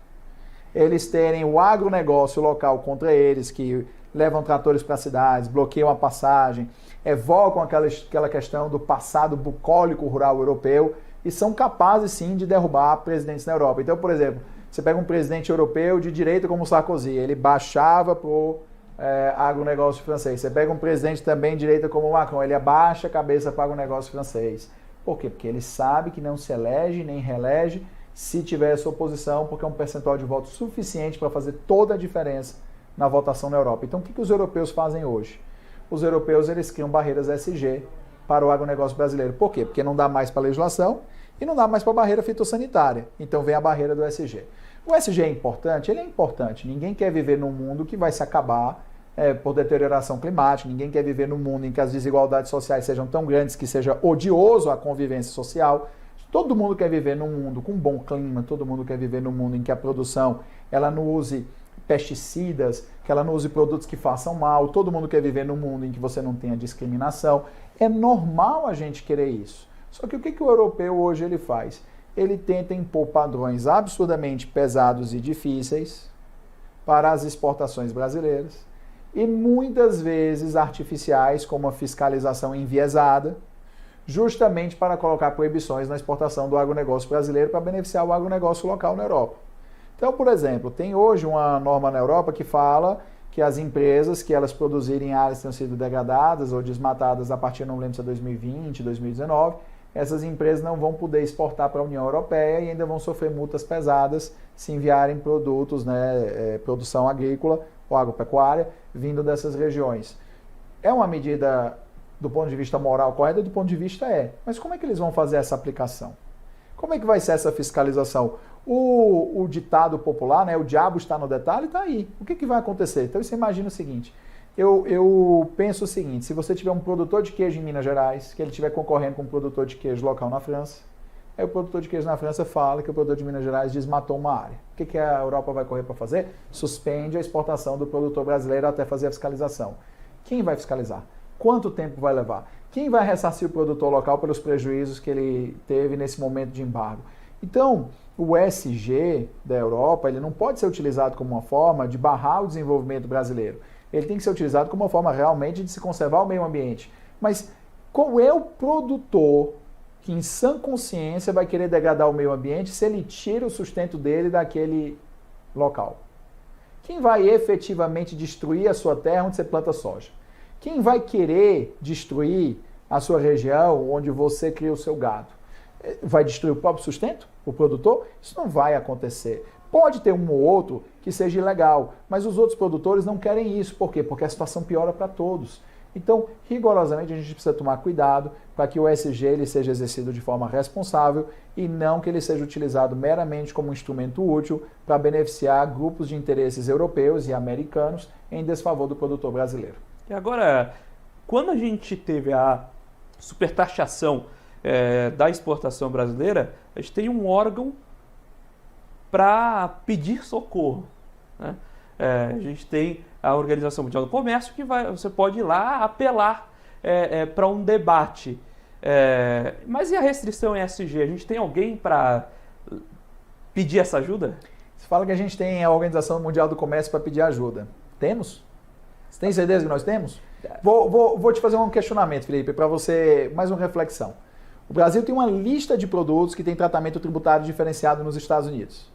eles terem o agronegócio local contra eles, que levam tratores para cidades, bloqueiam a passagem, evocam aquela questão do passado bucólico rural europeu, e são capazes, sim, de derrubar presidentes na Europa. Então, por exemplo, você pega um presidente europeu de direita como Sarkozy, ele baixava para o agronegócio francês. Você pega um presidente também de direita como Macron, ele abaixa a cabeça para o agronegócio francês. Por quê? Porque ele sabe que não se elege nem reelege se tiver essa oposição, porque é um percentual de votos suficiente para fazer toda a diferença na votação na Europa. Então, o que os europeus fazem hoje? Os europeus, eles criam barreiras SG para o agronegócio brasileiro. Por quê? Porque não dá mais para a legislação e não dá mais para a barreira fitossanitária. Então vem a barreira do SG. O SG é importante? Ele é importante. Ninguém quer viver num mundo que vai se acabar por deterioração climática. Ninguém quer viver num mundo em que as desigualdades sociais sejam tão grandes que seja odioso a convivência social. Todo mundo quer viver num mundo com bom clima, todo mundo quer viver num mundo em que a produção ela não use pesticidas, que ela não use produtos que façam mal, todo mundo quer viver num mundo em que você não tenha discriminação. É normal a gente querer isso. Só que o que o europeu hoje ele faz? Ele tenta impor padrões absurdamente pesados e difíceis para as exportações brasileiras e muitas vezes artificiais, como a fiscalização enviesada, justamente para colocar proibições na exportação do agronegócio brasileiro para beneficiar o agronegócio local na Europa. Então, por exemplo, tem hoje uma norma na Europa que fala que as empresas que elas produzirem áreas que tenham sido degradadas ou desmatadas a partir, não lembro se é 2020, 2019, essas empresas não vão poder exportar para a União Europeia e ainda vão sofrer multas pesadas se enviarem produtos, produção agrícola ou agropecuária, vindo dessas regiões. É uma medida, do ponto de vista moral, correta? Do ponto de vista Mas como é que eles vão fazer essa aplicação? Como é que vai ser essa fiscalização? O ditado popular, o diabo está no detalhe, está aí. O que vai acontecer? Então você imagina o seguinte, eu penso o seguinte, se você tiver um produtor de queijo em Minas Gerais, que ele estiver concorrendo com um produtor de queijo local na França, aí o produtor de queijo na França fala que o produtor de Minas Gerais desmatou uma área. O que a Europa vai correr para fazer? Suspende a exportação do produtor brasileiro até fazer a fiscalização. Quem vai fiscalizar? Quanto tempo vai levar? Quem vai ressarcir o produtor local pelos prejuízos que ele teve nesse momento de embargo? Então, o SG da Europa ele não pode ser utilizado como uma forma de barrar o desenvolvimento brasileiro. Ele tem que ser utilizado como uma forma realmente de se conservar o meio ambiente. Mas qual é o produtor que em sã consciência vai querer degradar o meio ambiente se ele tira o sustento dele daquele local? Quem vai efetivamente destruir a sua terra onde você planta soja? Quem vai querer destruir a sua região onde você cria o seu gado? Vai destruir o próprio sustento? O produtor? Isso não vai acontecer. Pode ter um ou outro que seja ilegal, mas os outros produtores não querem isso. Por quê? Porque a situação piora para todos. Então, rigorosamente, a gente precisa tomar cuidado para que o SG ele seja exercido de forma responsável e não que ele seja utilizado meramente como um instrumento útil para beneficiar grupos de interesses europeus e americanos em desfavor do produtor brasileiro. E agora, quando a gente teve a supertaxação da exportação brasileira, a gente tem um órgão para pedir socorro, né? A gente tem a Organização Mundial do Comércio que você pode ir lá apelar para um debate. Mas e a restrição ESG? A gente tem alguém para pedir essa ajuda? Você fala que a gente tem a Organização Mundial do Comércio para pedir ajuda. Temos? Você tem certeza que nós temos? Vou te fazer um questionamento, Felipe, para você, mais uma reflexão. O Brasil tem uma lista de produtos que tem tratamento tributário diferenciado nos Estados Unidos.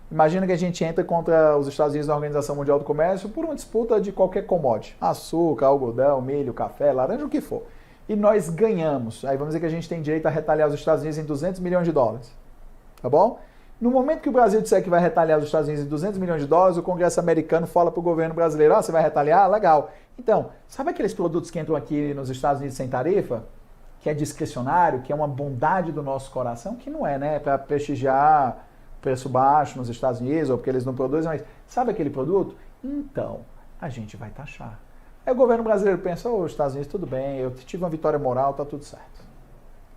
Imagina que a gente entra contra os Estados Unidos na Organização Mundial do Comércio por uma disputa de qualquer commodity. Açúcar, algodão, milho, café, laranja, o que for. E nós ganhamos. Aí vamos dizer que a gente tem direito a retaliar os Estados Unidos em 200 milhões de dólares. Tá bom? No momento que o Brasil disser que vai retaliar os Estados Unidos em $200 milhões, o Congresso americano fala para o governo brasileiro, você vai retaliar? Legal. Então, sabe aqueles produtos que entram aqui nos Estados Unidos sem tarifa? Que é discricionário, que é uma bondade do nosso coração? Que não é, né? Para prestigiar preço baixo nos Estados Unidos, ou porque eles não produzem, mas sabe aquele produto? Então, a gente vai taxar. Aí o governo brasileiro pensa, os Estados Unidos, tudo bem, eu tive uma vitória moral, tá tudo certo.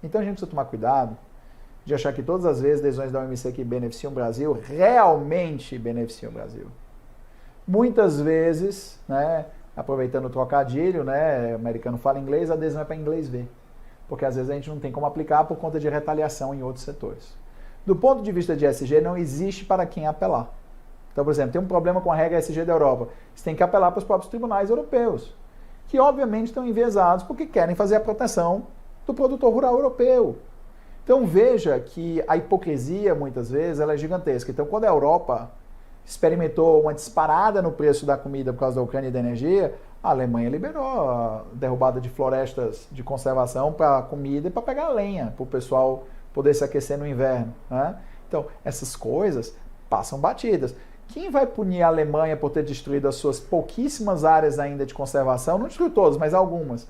Então a gente precisa tomar cuidado de achar que todas as vezes decisões da OMC que beneficiam o Brasil, realmente beneficiam o Brasil. Muitas vezes, né, aproveitando o trocadilho, né, o americano fala inglês, a decisão é para inglês ver. Porque às vezes a gente não tem como aplicar por conta de retaliação em outros setores. Do ponto de vista de ESG, não existe para quem apelar. Então, por exemplo, tem um problema com a regra ESG da Europa. Você tem que apelar para os próprios tribunais europeus, que obviamente estão enviesados porque querem fazer a proteção do produtor rural europeu. Então veja que a hipocrisia, muitas vezes, ela é gigantesca. Então, quando a Europa experimentou uma disparada no preço da comida por causa da Ucrânia e da energia, a Alemanha liberou a derrubada de florestas de conservação para comida e para pegar lenha, para o pessoal poder se aquecer no inverno, né? Então, essas coisas passam batidas. Quem vai punir a Alemanha por ter destruído as suas pouquíssimas áreas ainda de conservação, não destruiu todas, mas algumas,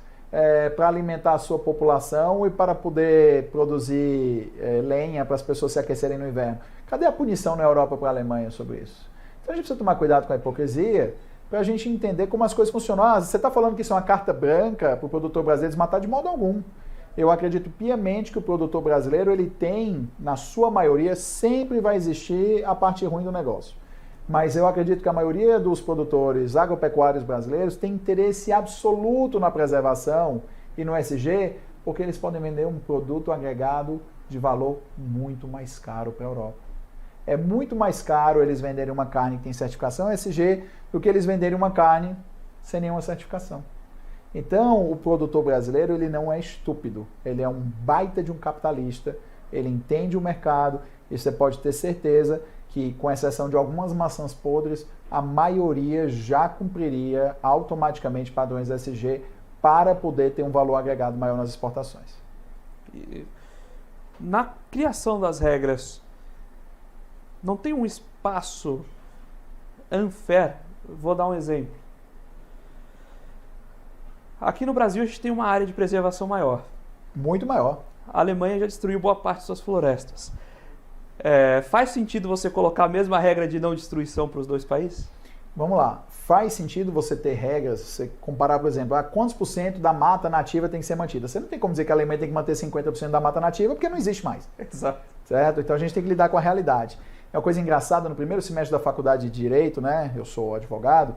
para alimentar a sua população e para poder produzir lenha para as pessoas se aquecerem no inverno? Cadê a punição na Europa para a Alemanha sobre isso? Então a gente precisa tomar cuidado com a hipocrisia para a gente entender como as coisas funcionam. Você está falando que isso é uma carta branca para o produtor brasileiro desmatar? De modo algum. Eu acredito piamente que o produtor brasileiro, ele tem, na sua maioria, sempre vai existir a parte ruim do negócio. Mas eu acredito que a maioria dos produtores agropecuários brasileiros tem interesse absoluto na preservação e no ESG, porque eles podem vender um produto agregado de valor muito mais caro para a Europa. É muito mais caro eles venderem uma carne que tem certificação ESG do que eles venderem uma carne sem nenhuma certificação. Então, o produtor brasileiro, ele não é estúpido, ele é um baita de um capitalista, ele entende o mercado e você pode ter certeza que, com exceção de algumas maçãs podres, a maioria já cumpriria automaticamente padrões ESG para poder ter um valor agregado maior nas exportações. E na criação das regras, não tem um espaço unfair? Vou dar um exemplo. Aqui no Brasil a gente tem uma área de preservação maior. Muito maior. A Alemanha já destruiu boa parte de suas florestas. Faz sentido você colocar a mesma regra de não destruição para os dois países? Vamos lá. Faz sentido você ter regras, você comparar, por exemplo, quantos por cento da mata nativa tem que ser mantida. Você não tem como dizer que a Alemanha tem que manter 50% da mata nativa, porque não existe mais. Exato. Certo? Então a gente tem que lidar com a realidade. É uma coisa engraçada, no primeiro semestre da faculdade de Direito, né, eu sou advogado,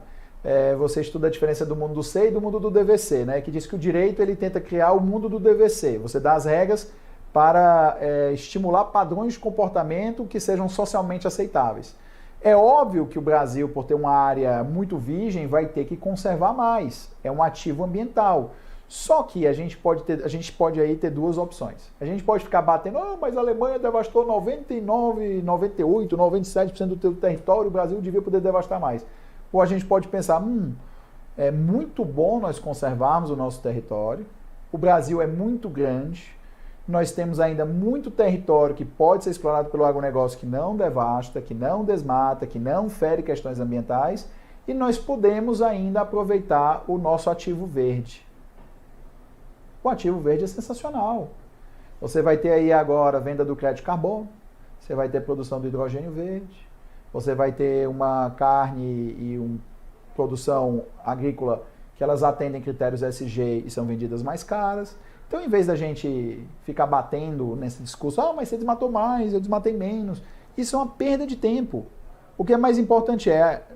você estuda a diferença do mundo do C e do mundo do DVC, né, que diz que o direito ele tenta criar o mundo do DVC. Você dá as regras para estimular padrões de comportamento que sejam socialmente aceitáveis. É óbvio que o Brasil, por ter uma área muito virgem, vai ter que conservar mais. É um ativo ambiental. Só que a gente pode aí ter duas opções. A gente pode ficar batendo, mas a Alemanha devastou 99, 98, 97% do teu território, o Brasil devia poder devastar mais. Ou a gente pode pensar, é muito bom nós conservarmos o nosso território, o Brasil é muito grande, nós temos ainda muito território que pode ser explorado pelo agronegócio que não devasta, que não desmata, que não fere questões ambientais, e nós podemos ainda aproveitar o nosso ativo verde. O ativo verde é sensacional. Você vai ter aí agora a venda do crédito carbono, você vai ter produção do hidrogênio verde, você vai ter uma carne e uma produção agrícola que elas atendem critérios ESG e são vendidas mais caras. Então, em vez da gente ficar batendo nesse discurso, mas você desmatou mais, eu desmatei menos, isso é uma perda de tempo. O que é mais importante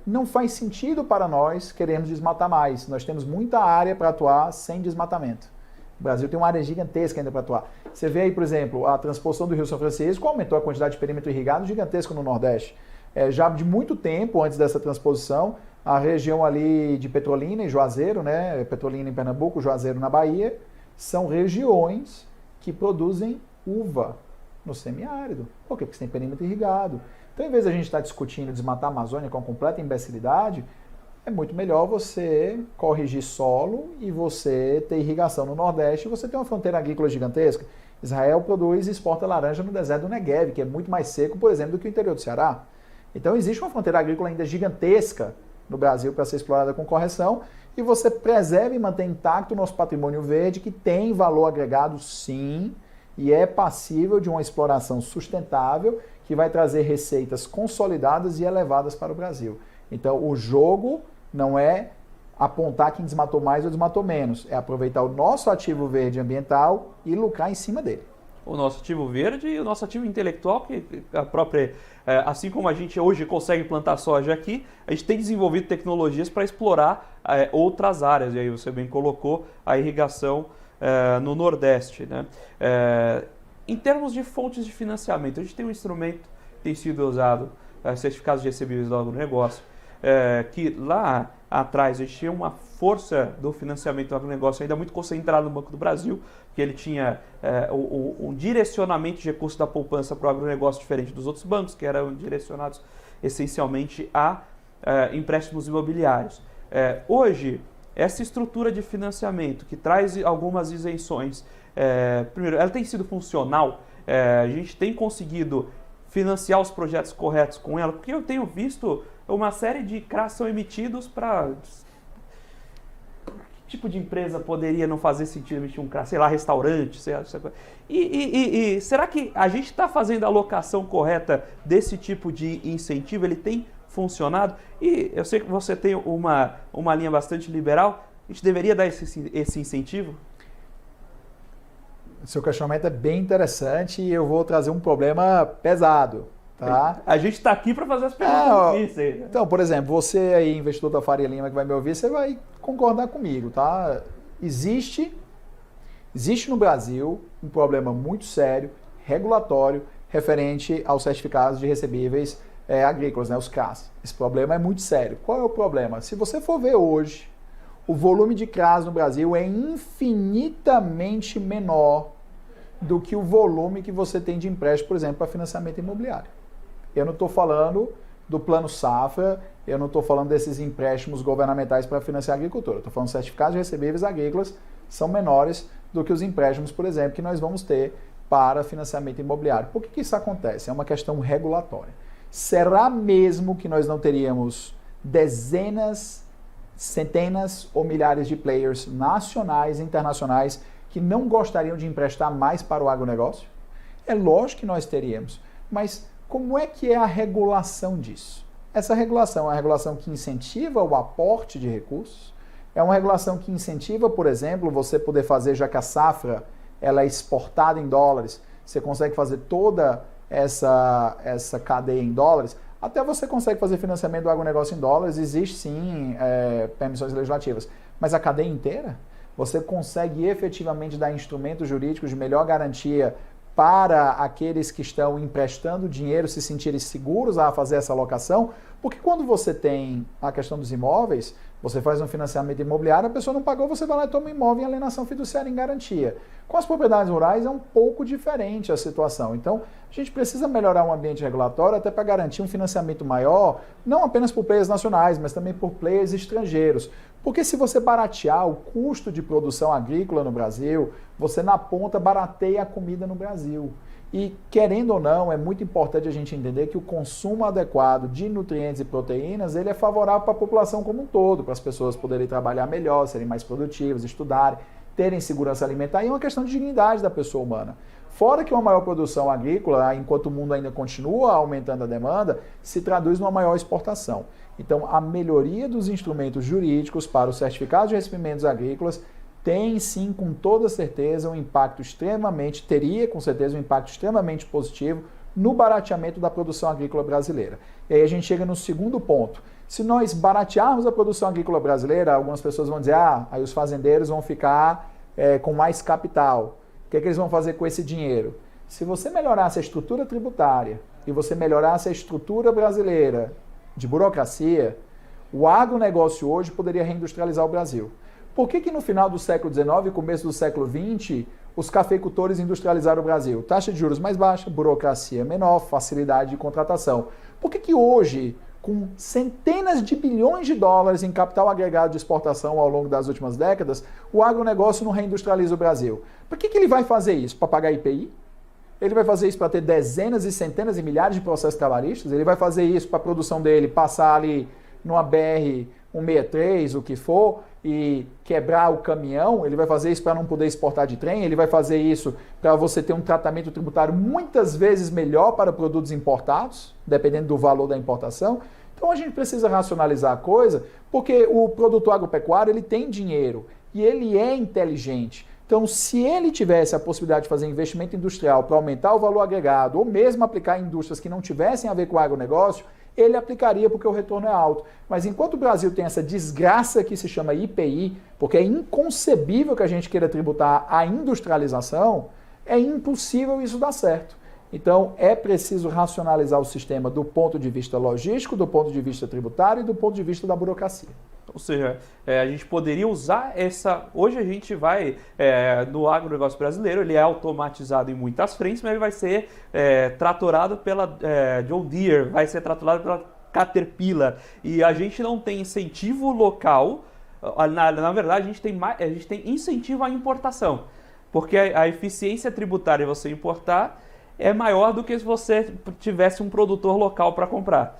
não faz sentido para nós querermos desmatar mais. Nós temos muita área para atuar sem desmatamento. O Brasil tem uma área gigantesca ainda para atuar. Você vê aí, por exemplo, a transposição do Rio São Francisco aumentou a quantidade de perímetro irrigado gigantesco no Nordeste. Já de muito tempo antes dessa transposição, a região ali de Petrolina e Juazeiro, né, Petrolina em Pernambuco, Juazeiro na Bahia, são regiões que produzem uva no semiárido. Por quê? Porque você tem perímetro irrigado. Então, em vez de a gente estar discutindo desmatar a Amazônia com completa imbecilidade, é muito melhor você corrigir solo e você ter irrigação no Nordeste e você ter uma fronteira agrícola gigantesca. Israel produz e exporta laranja no deserto do Negev, que é muito mais seco, por exemplo, do que o interior do Ceará. Então existe uma fronteira agrícola ainda gigantesca no Brasil para ser explorada com correção, e você preserva e mantém intacto o nosso patrimônio verde, que tem valor agregado sim, e é passível de uma exploração sustentável, que vai trazer receitas consolidadas e elevadas para o Brasil. Então o jogo não é apontar quem desmatou mais ou desmatou menos, é aproveitar o nosso ativo verde ambiental e lucrar em cima dele. O nosso ativo verde e o nosso ativo intelectual, que a própria, assim como a gente hoje consegue plantar soja aqui, a gente tem desenvolvido tecnologias para explorar outras áreas, e aí você bem colocou a irrigação no Nordeste, né? Em termos de fontes de financiamento, a gente tem um instrumento que tem sido usado, certificados de recebíveis do agronegócio, que lá atrás a gente tinha uma força do financiamento do agronegócio ainda muito concentrada no Banco do Brasil, que ele tinha um direcionamento de recursos da poupança para o agronegócio diferente dos outros bancos, que eram direcionados essencialmente a empréstimos imobiliários. Hoje, essa estrutura de financiamento que traz algumas isenções, primeiro, ela tem sido funcional, a gente tem conseguido financiar os projetos corretos com ela, porque eu tenho visto uma série de CRAs são emitidos para... Que tipo de empresa poderia não fazer sentido emitir um CRA? Sei lá, restaurante, sei lá. E será que a gente está fazendo a alocação correta desse tipo de incentivo? Ele tem funcionado? E eu sei que você tem uma linha bastante liberal. A gente deveria dar esse incentivo? Seu questionamento é bem interessante e eu vou trazer um problema pesado. Tá? A gente está aqui para fazer as perguntas difíceis. Então, por exemplo, você aí, investidor da Faria Lima, que vai me ouvir, você vai concordar comigo, tá? Existe no Brasil um problema muito sério, regulatório, referente aos certificados de recebíveis agrícolas, né, os CRAs. Esse problema é muito sério. Qual é o problema? Se você for ver hoje, o volume de CRAs no Brasil é infinitamente menor do que o volume que você tem de empréstimo, por exemplo, para financiamento imobiliário. Eu não estou falando do Plano Safra, eu não estou falando desses empréstimos governamentais para financiar a agricultura. Estou falando certificados de recebíveis agrícolas são menores do que os empréstimos, por exemplo, que nós vamos ter para financiamento imobiliário. Por que isso acontece? É uma questão regulatória. Será mesmo que nós não teríamos dezenas, centenas ou milhares de players nacionais e internacionais que não gostariam de emprestar mais para o agronegócio? É lógico que nós teríamos, mas como é que é a regulação disso? Essa regulação é uma regulação que incentiva o aporte de recursos, é uma regulação que incentiva, por exemplo, você poder fazer, já que a safra ela é exportada em dólares, você consegue fazer toda essa cadeia em dólares, até você consegue fazer financiamento do agronegócio em dólares, existe sim permissões legislativas, mas a cadeia inteira, você consegue efetivamente dar instrumentos jurídicos de melhor garantia para aqueles que estão emprestando dinheiro se sentirem seguros a fazer essa alocação, porque quando você tem a questão dos imóveis, você faz um financiamento imobiliário, a pessoa não pagou, você vai lá e toma um imóvel em alienação fiduciária em garantia. Com as propriedades rurais é um pouco diferente a situação. Então, a gente precisa melhorar o ambiente regulatório até para garantir um financiamento maior, não apenas por players nacionais, mas também por players estrangeiros. Porque se você baratear o custo de produção agrícola no Brasil, você na ponta barateia a comida no Brasil. E, querendo ou não, é muito importante a gente entender que o consumo adequado de nutrientes e proteínas, ele é favorável para a população como um todo, para as pessoas poderem trabalhar melhor, serem mais produtivas, estudarem, terem segurança alimentar, e é uma questão de dignidade da pessoa humana. Fora que uma maior produção agrícola, enquanto o mundo ainda continua aumentando a demanda, se traduz numa maior exportação. Então, a melhoria dos instrumentos jurídicos para os certificados de recebimentos agrícolas tem sim, com toda certeza, teria com certeza um impacto extremamente positivo no barateamento da produção agrícola brasileira. E aí a gente chega no segundo ponto. Se nós baratearmos a produção agrícola brasileira, algumas pessoas vão dizer, aí os fazendeiros vão ficar com mais capital. O que eles vão fazer com esse dinheiro? Se você melhorasse a estrutura tributária e você melhorasse a estrutura brasileira de burocracia, o agronegócio hoje poderia reindustrializar o Brasil. Por que no final do século XIX e começo do século XX, os cafeicultores industrializaram o Brasil? Taxa de juros mais baixa, burocracia menor, facilidade de contratação. Por que hoje, com centenas de bilhões de dólares em capital agregado de exportação ao longo das últimas décadas, o agronegócio não reindustrializa o Brasil. Para que ele vai fazer isso? Para pagar IPI? Ele vai fazer isso para ter dezenas e centenas e milhares de processos trabalhistas? Ele vai fazer isso para a produção dele passar ali numa BR-163, o que for, e quebrar o caminhão? Ele vai fazer isso para não poder exportar de trem? Ele vai fazer isso para você ter um tratamento tributário muitas vezes melhor para produtos importados, dependendo do valor da importação? Então a gente precisa racionalizar a coisa, porque o produtor agropecuário ele tem dinheiro e ele é inteligente. Então, se ele tivesse a possibilidade de fazer investimento industrial para aumentar o valor agregado, ou mesmo aplicar em indústrias que não tivessem a ver com o agronegócio, ele aplicaria porque o retorno é alto. Mas enquanto o Brasil tem essa desgraça que se chama IPI, porque é inconcebível que a gente queira tributar a industrialização, é impossível isso dar certo. Então, é preciso racionalizar o sistema do ponto de vista logístico, do ponto de vista tributário e do ponto de vista da burocracia. Ou seja, a gente poderia usar essa... Hoje a gente vai, no agronegócio brasileiro, ele é automatizado em muitas frentes, mas ele vai ser tratorado pela John Deere, vai ser tratorado pela Caterpillar. E a gente não tem incentivo local, na verdade a gente tem incentivo à importação. Porque a eficiência tributária de você importar é maior do que se você tivesse um produtor local para comprar.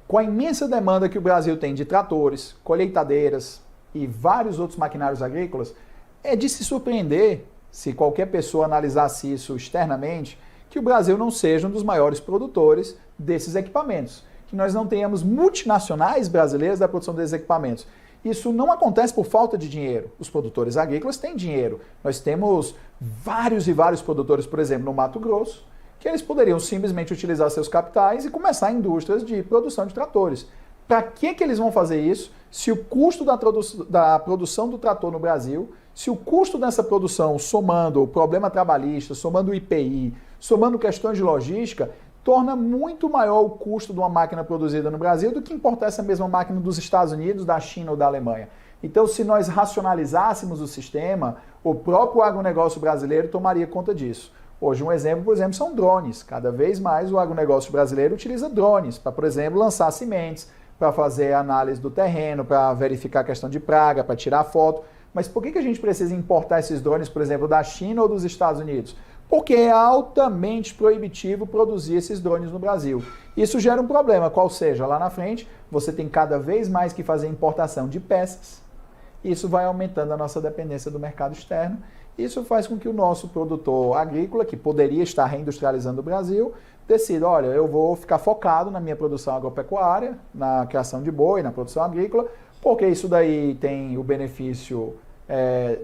Com a imensa demanda que o Brasil tem de tratores, colheitadeiras e vários outros maquinários agrícolas, é de se surpreender, se qualquer pessoa analisasse isso externamente, que o Brasil não seja um dos maiores produtores desses equipamentos, que nós não tenhamos multinacionais brasileiras da produção desses equipamentos. Isso não acontece por falta de dinheiro. Os produtores agrícolas têm dinheiro. Nós temos vários e vários produtores, por exemplo, no Mato Grosso, que eles poderiam simplesmente utilizar seus capitais e começar indústrias de produção de tratores. Para que eles vão fazer isso se o custo da produção do trator no Brasil, se o custo dessa produção, somando o problema trabalhista, somando o IPI, somando questões de logística, torna muito maior o custo de uma máquina produzida no Brasil do que importar essa mesma máquina dos Estados Unidos, da China ou da Alemanha. Então, se nós racionalizássemos o sistema, o próprio agronegócio brasileiro tomaria conta disso. Hoje, um exemplo, por exemplo, são drones. Cada vez mais o agronegócio brasileiro utiliza drones para, por exemplo, lançar sementes, para fazer análise do terreno, para verificar a questão de praga, para tirar foto. Mas por que a gente precisa importar esses drones, por exemplo, da China ou dos Estados Unidos? Porque é altamente proibitivo produzir esses drones no Brasil. Isso gera um problema, qual seja, lá na frente, você tem cada vez mais que fazer importação de peças. Isso vai aumentando a nossa dependência do mercado externo. Isso faz com que o nosso produtor agrícola, que poderia estar reindustrializando o Brasil, decida, olha, eu vou ficar focado na minha produção agropecuária, na criação de boi, na produção agrícola, porque isso daí tem o benefício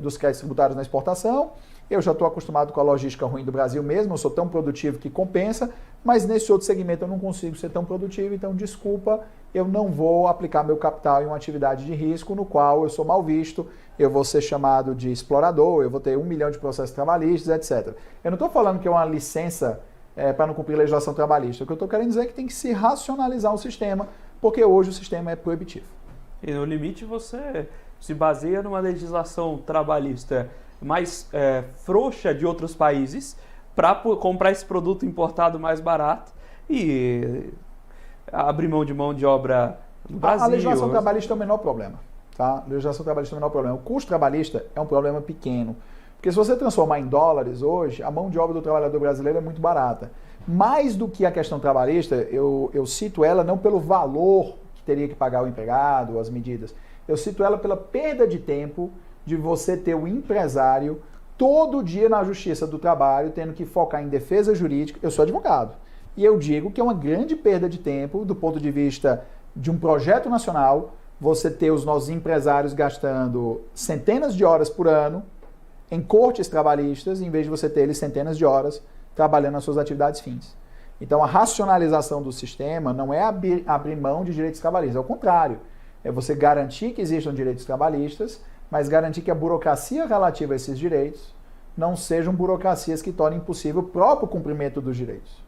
dos créditos tributários na exportação. Eu já estou acostumado com a logística ruim do Brasil mesmo, eu sou tão produtivo que compensa, mas nesse outro segmento eu não consigo ser tão produtivo, então desculpa, eu não vou aplicar meu capital em uma atividade de risco no qual eu sou mal visto, eu vou ser chamado de explorador, eu vou ter 1 milhão de processos trabalhistas, etc. Eu não estou falando que é uma licença para não cumprir a legislação trabalhista, o que eu estou querendo dizer é que tem que se racionalizar o sistema, porque hoje o sistema é proibitivo. E no limite você se baseia numa legislação trabalhista mais frouxa de outros países para comprar esse produto importado mais barato e abrir mão de obra no Brasil. A legislação trabalhista é o menor problema. Tá? A legislação trabalhista é o menor problema. O custo trabalhista é um problema pequeno. Porque se você transformar em dólares hoje, a mão de obra do trabalhador brasileiro é muito barata. Mais do que a questão trabalhista, eu cito ela não pelo valor que teria que pagar o empregado, as medidas. Eu cito ela pela perda de tempo de você ter o empresário todo dia na Justiça do Trabalho, tendo que focar em defesa jurídica. Eu sou advogado. E eu digo que é uma grande perda de tempo do ponto de vista de um projeto nacional, você ter os nossos empresários gastando centenas de horas por ano em cortes trabalhistas, em vez de você ter eles centenas de horas trabalhando nas suas atividades fins. Então, a racionalização do sistema não é abrir mão de direitos trabalhistas, ao contrário, é você garantir que existam direitos trabalhistas, mas garantir que a burocracia relativa a esses direitos não sejam burocracias que tornem impossível o próprio cumprimento dos direitos.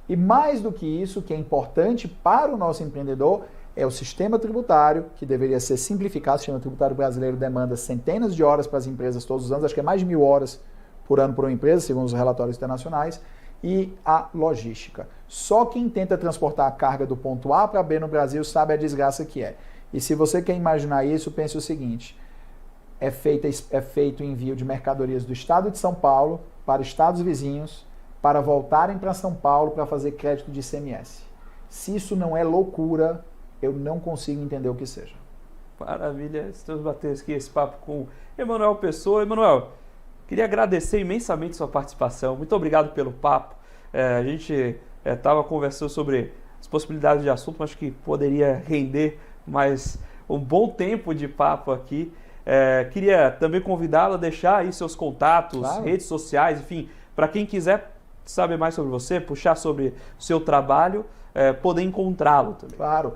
E mais do que isso, o que é importante para o nosso empreendedor é o sistema tributário, que deveria ser simplificado. O sistema tributário brasileiro demanda centenas de horas para as empresas todos os anos, acho que é mais de 1.000 horas por ano por uma empresa, segundo os relatórios internacionais. e a logística. Só quem tenta transportar a carga do ponto A para B no Brasil sabe a desgraça que é. E se você quer imaginar isso, pense o seguinte: é feito envio de mercadorias do estado de São Paulo para estados vizinhos, para voltarem para São Paulo para fazer crédito de ICMS. Se isso não é loucura, eu não consigo entender o que seja. Maravilha, estamos batendo aqui esse papo com Emanuel Pessoa. Emanuel, queria agradecer imensamente sua participação. Muito obrigado pelo papo. A gente estava conversando sobre as possibilidades de assunto, mas acho que poderia render mais um bom tempo de papo aqui. Queria também convidá-lo a deixar aí seus contatos, claro, redes sociais, enfim, para quem quiser saber mais sobre você, puxar sobre o seu trabalho, poder encontrá-lo também. Claro.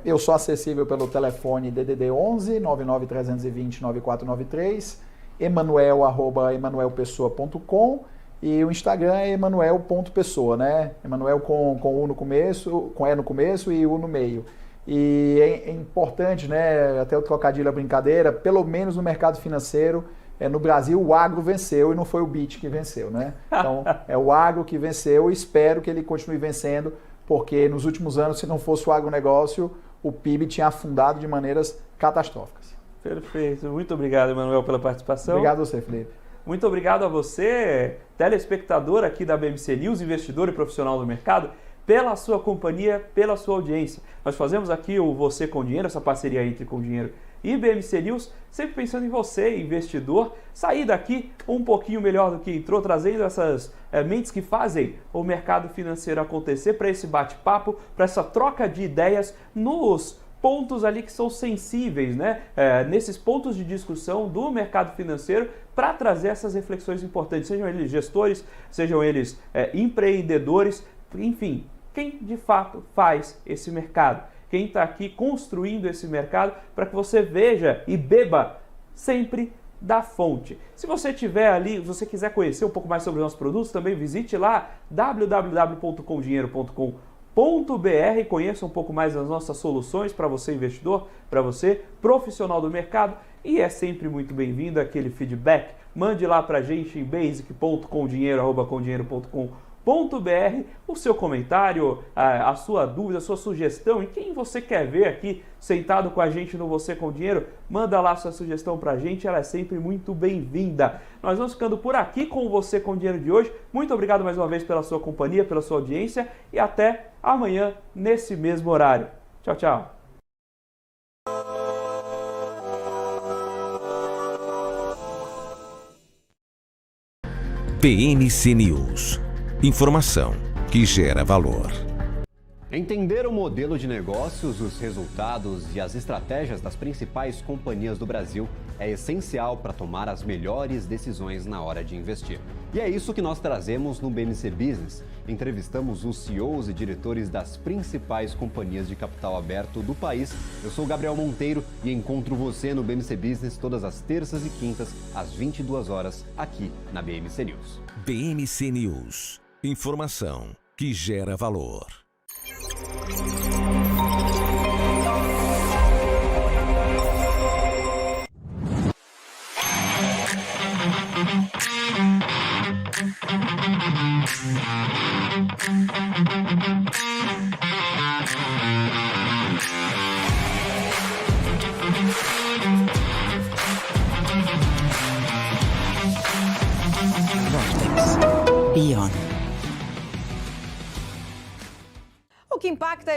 Eu sou acessível pelo telefone DDD 11 99320 9493, emanuel@emanuelpessoa.com, e o Instagram é emanuel.pessoa, né? Emanuel com U no começo, com E no começo e U no meio. E é importante, né, até o trocadilho, a brincadeira, pelo menos no mercado financeiro, no Brasil o agro venceu e não foi o BIT que venceu, né? Então é o agro que venceu e espero que ele continue vencendo, porque nos últimos anos, se não fosse o agronegócio, o PIB tinha afundado de maneiras catastróficas. Perfeito. Muito obrigado, Emanuel, pela participação. Obrigado a você, Felipe. Muito obrigado a você, telespectador aqui da BMC News, investidor e profissional do mercado, pela sua companhia, pela sua audiência. Nós fazemos aqui o Você com Dinheiro, essa parceria entre Com Dinheiro e BMC News, sempre pensando em você, investidor, sair daqui um pouquinho melhor do que entrou, trazendo essas mentes que fazem o mercado financeiro acontecer, para esse bate-papo, para essa troca de ideias nos pontos ali que são sensíveis, né? Nesses pontos de discussão do mercado financeiro, para trazer essas reflexões importantes, sejam eles gestores, sejam eles empreendedores, enfim, quem de fato faz esse mercado, quem está aqui construindo esse mercado, para que você veja e beba sempre da fonte. Se você tiver ali, se você quiser conhecer um pouco mais sobre os nossos produtos, também visite lá www.comdinheiro.com.br, conheça um pouco mais das nossas soluções para você investidor, para você profissional do mercado, e é sempre muito bem-vindo aquele feedback. Mande lá para a gente em basic.comdinheiro@comdinheiro.com.br o seu comentário, a sua dúvida, a sua sugestão, e quem você quer ver aqui sentado com a gente no Você com Dinheiro, manda lá sua sugestão pra gente, ela é sempre muito bem-vinda. Nós vamos ficando por aqui com o Você com Dinheiro de hoje. Muito obrigado mais uma vez pela sua companhia, pela sua audiência, e até amanhã nesse mesmo horário. Tchau, tchau. PNC News. Informação que gera valor. Entender o modelo de negócios, os resultados e as estratégias das principais companhias do Brasil é essencial para tomar as melhores decisões na hora de investir. E é isso que nós trazemos no BMC Business. Entrevistamos os CEOs e diretores das principais companhias de capital aberto do país. Eu sou o Gabriel Monteiro e encontro você no BMC Business todas as terças e quintas, às 22 horas, aqui na BMC News. BMC News. Informação que gera valor. Beyond. O que impacta